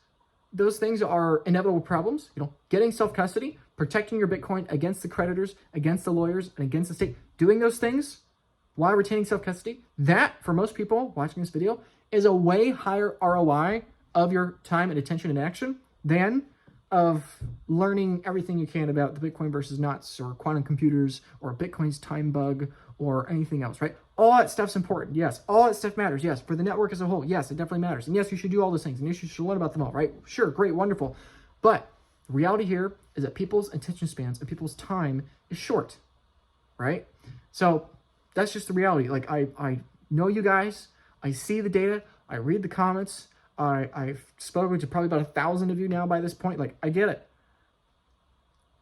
those things are inevitable problems. Getting self-custody, protecting your Bitcoin against the creditors, against the lawyers, and against the state, doing those things while retaining self-custody, that, for most people watching this video, is a way higher ROI of your time and attention and action than of learning everything you can about the Bitcoin versus knots or quantum computers or Bitcoin's time bug or anything else, right? All that stuff's important, yes. All that stuff matters, yes. For the network as a whole, yes, it definitely matters. And yes, you should do all those things, and yes, you should learn about them all, right? Sure, great, wonderful. But the reality here is that people's attention spans and people's time is short, right? So that's just the reality. Like, I know you guys, I see the data, I read the comments, I've spoken to probably about 1,000 of you now by this point. Like, I get it.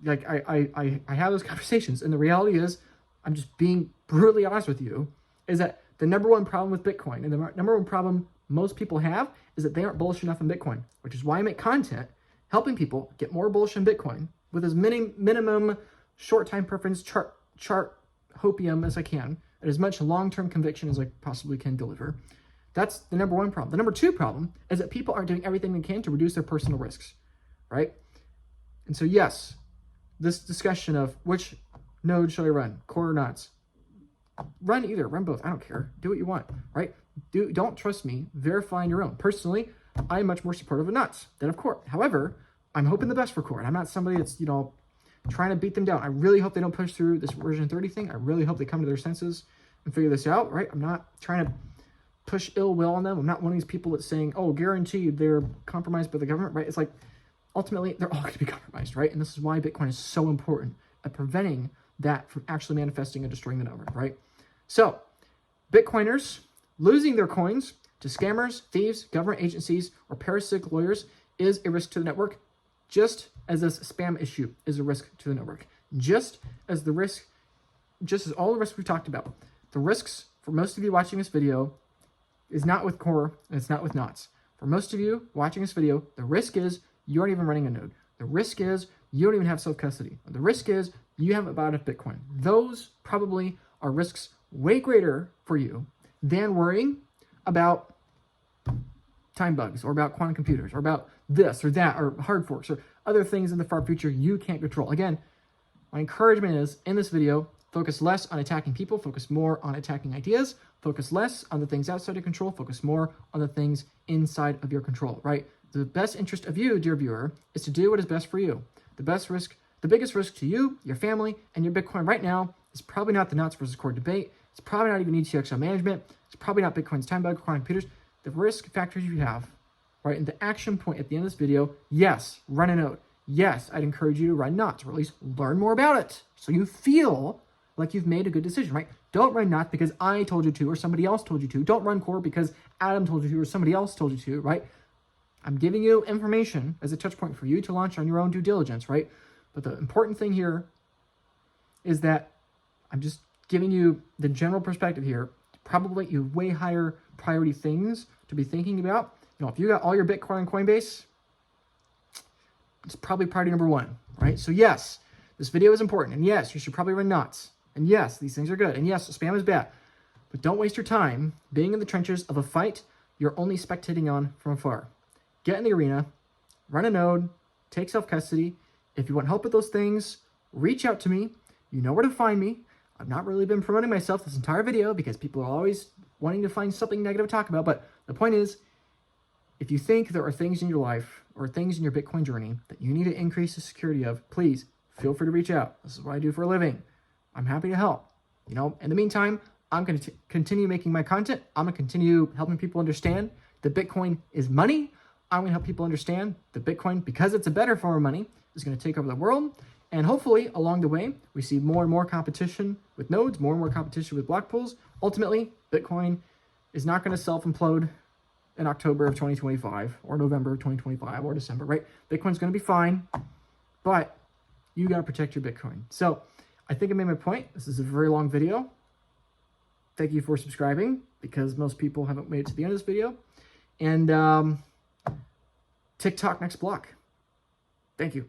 Like, I have those conversations, and the reality is, I'm just being brutally honest with you, is that the number one problem with Bitcoin, and the number one problem most people have, is that they aren't bullish enough on Bitcoin, which is why I make content helping people get more bullish on Bitcoin with as many minimum short time preference chart hopium as I can, and as much long-term conviction as I possibly can deliver. That's the number one problem. The number two problem is that people aren't doing everything they can to reduce their personal risks, right? And so, yes, this discussion of which node should I run, core or knots, run either, run both. I don't care. Do what you want, right? Don't trust me. Verify on your own. Personally, I'm much more supportive of knots than of core. However, I'm hoping the best for core, and I'm not somebody that's, trying to beat them down. I really hope they don't push through this version 30 thing. I really hope they come to their senses and figure this out, right? I'm not trying to push ill will on them. I'm not one of these people that's saying, oh, guaranteed they're compromised by the government, right? It's like, ultimately, they're all going to be compromised, right? And this is why Bitcoin is so important at preventing that from actually manifesting and destroying the network, right? So, Bitcoiners losing their coins to scammers, thieves, government agencies, or parasitic lawyers is a risk to the network, just as this spam issue is a risk to the network. Just as all the risks we've talked about. The risks for most of you watching this video is not with Core and it's not with knots. For most of you watching this video, the risk is you aren't even running a node. The risk is you don't even have self-custody. The risk is you haven't bought enough Bitcoin. Those probably are risks way greater for you than worrying about time bugs or about quantum computers or about this or that or hard forks or other things in the far future you can't control. Again, my encouragement is in this video, focus less on attacking people, focus more on attacking ideas, focus less on the things outside your control, focus more on the things inside of your control, right? The best interest of you, dear viewer, is to do what is best for you. The biggest risk to you, your family, and your Bitcoin right now is probably not the knots versus core debate. It's probably not even ETXO management. It's probably not Bitcoin's time bug, quantum computers. The risk factors you have, right? And the action point at the end of this video, yes, run a node. Yes, I'd encourage you to run knots, or at least learn more about it so you feel like you've made a good decision, right? Don't run knots because I told you to or somebody else told you to. Don't run core because Adam told you to or somebody else told you to, right? I'm giving you information as a touch point for you to launch on your own due diligence, right? But the important thing here is that I'm just giving you the general perspective here. Probably you have way higher priority things to be thinking about. You know, if you got all your Bitcoin on Coinbase, it's probably priority number one, right? So yes, this video is important. And yes, you should probably run knots. And yes, these things are good. And yes, spam is bad. But don't waste your time being in the trenches of a fight you're only spectating on from afar. Get in the arena, run a node, take self-custody. If you want help with those things, reach out to me. You know where to find me. I've not really been promoting myself this entire video because people are always wanting to find something negative to talk about. But the point is, if you think there are things in your life or things in your Bitcoin journey that you need to increase the security of, please feel free to reach out. This is what I do for a living. I'm happy to help. You know, in the meantime, I'm going to continue making my content. I'm going to continue helping people understand that Bitcoin is money. I'm going to help people understand that Bitcoin, because it's a better form of money, is going to take over the world. And hopefully, along the way, we see more and more competition with nodes, more and more competition with block pools. Ultimately, Bitcoin is not going to self-implode in October of 2025 or November of 2025 or December, right? Bitcoin's going to be fine, but you got to protect your Bitcoin. So I think I made my point. This is a very long video. Thank you for subscribing because most people haven't made it to the end of this video. And TikTok next block. Thank you.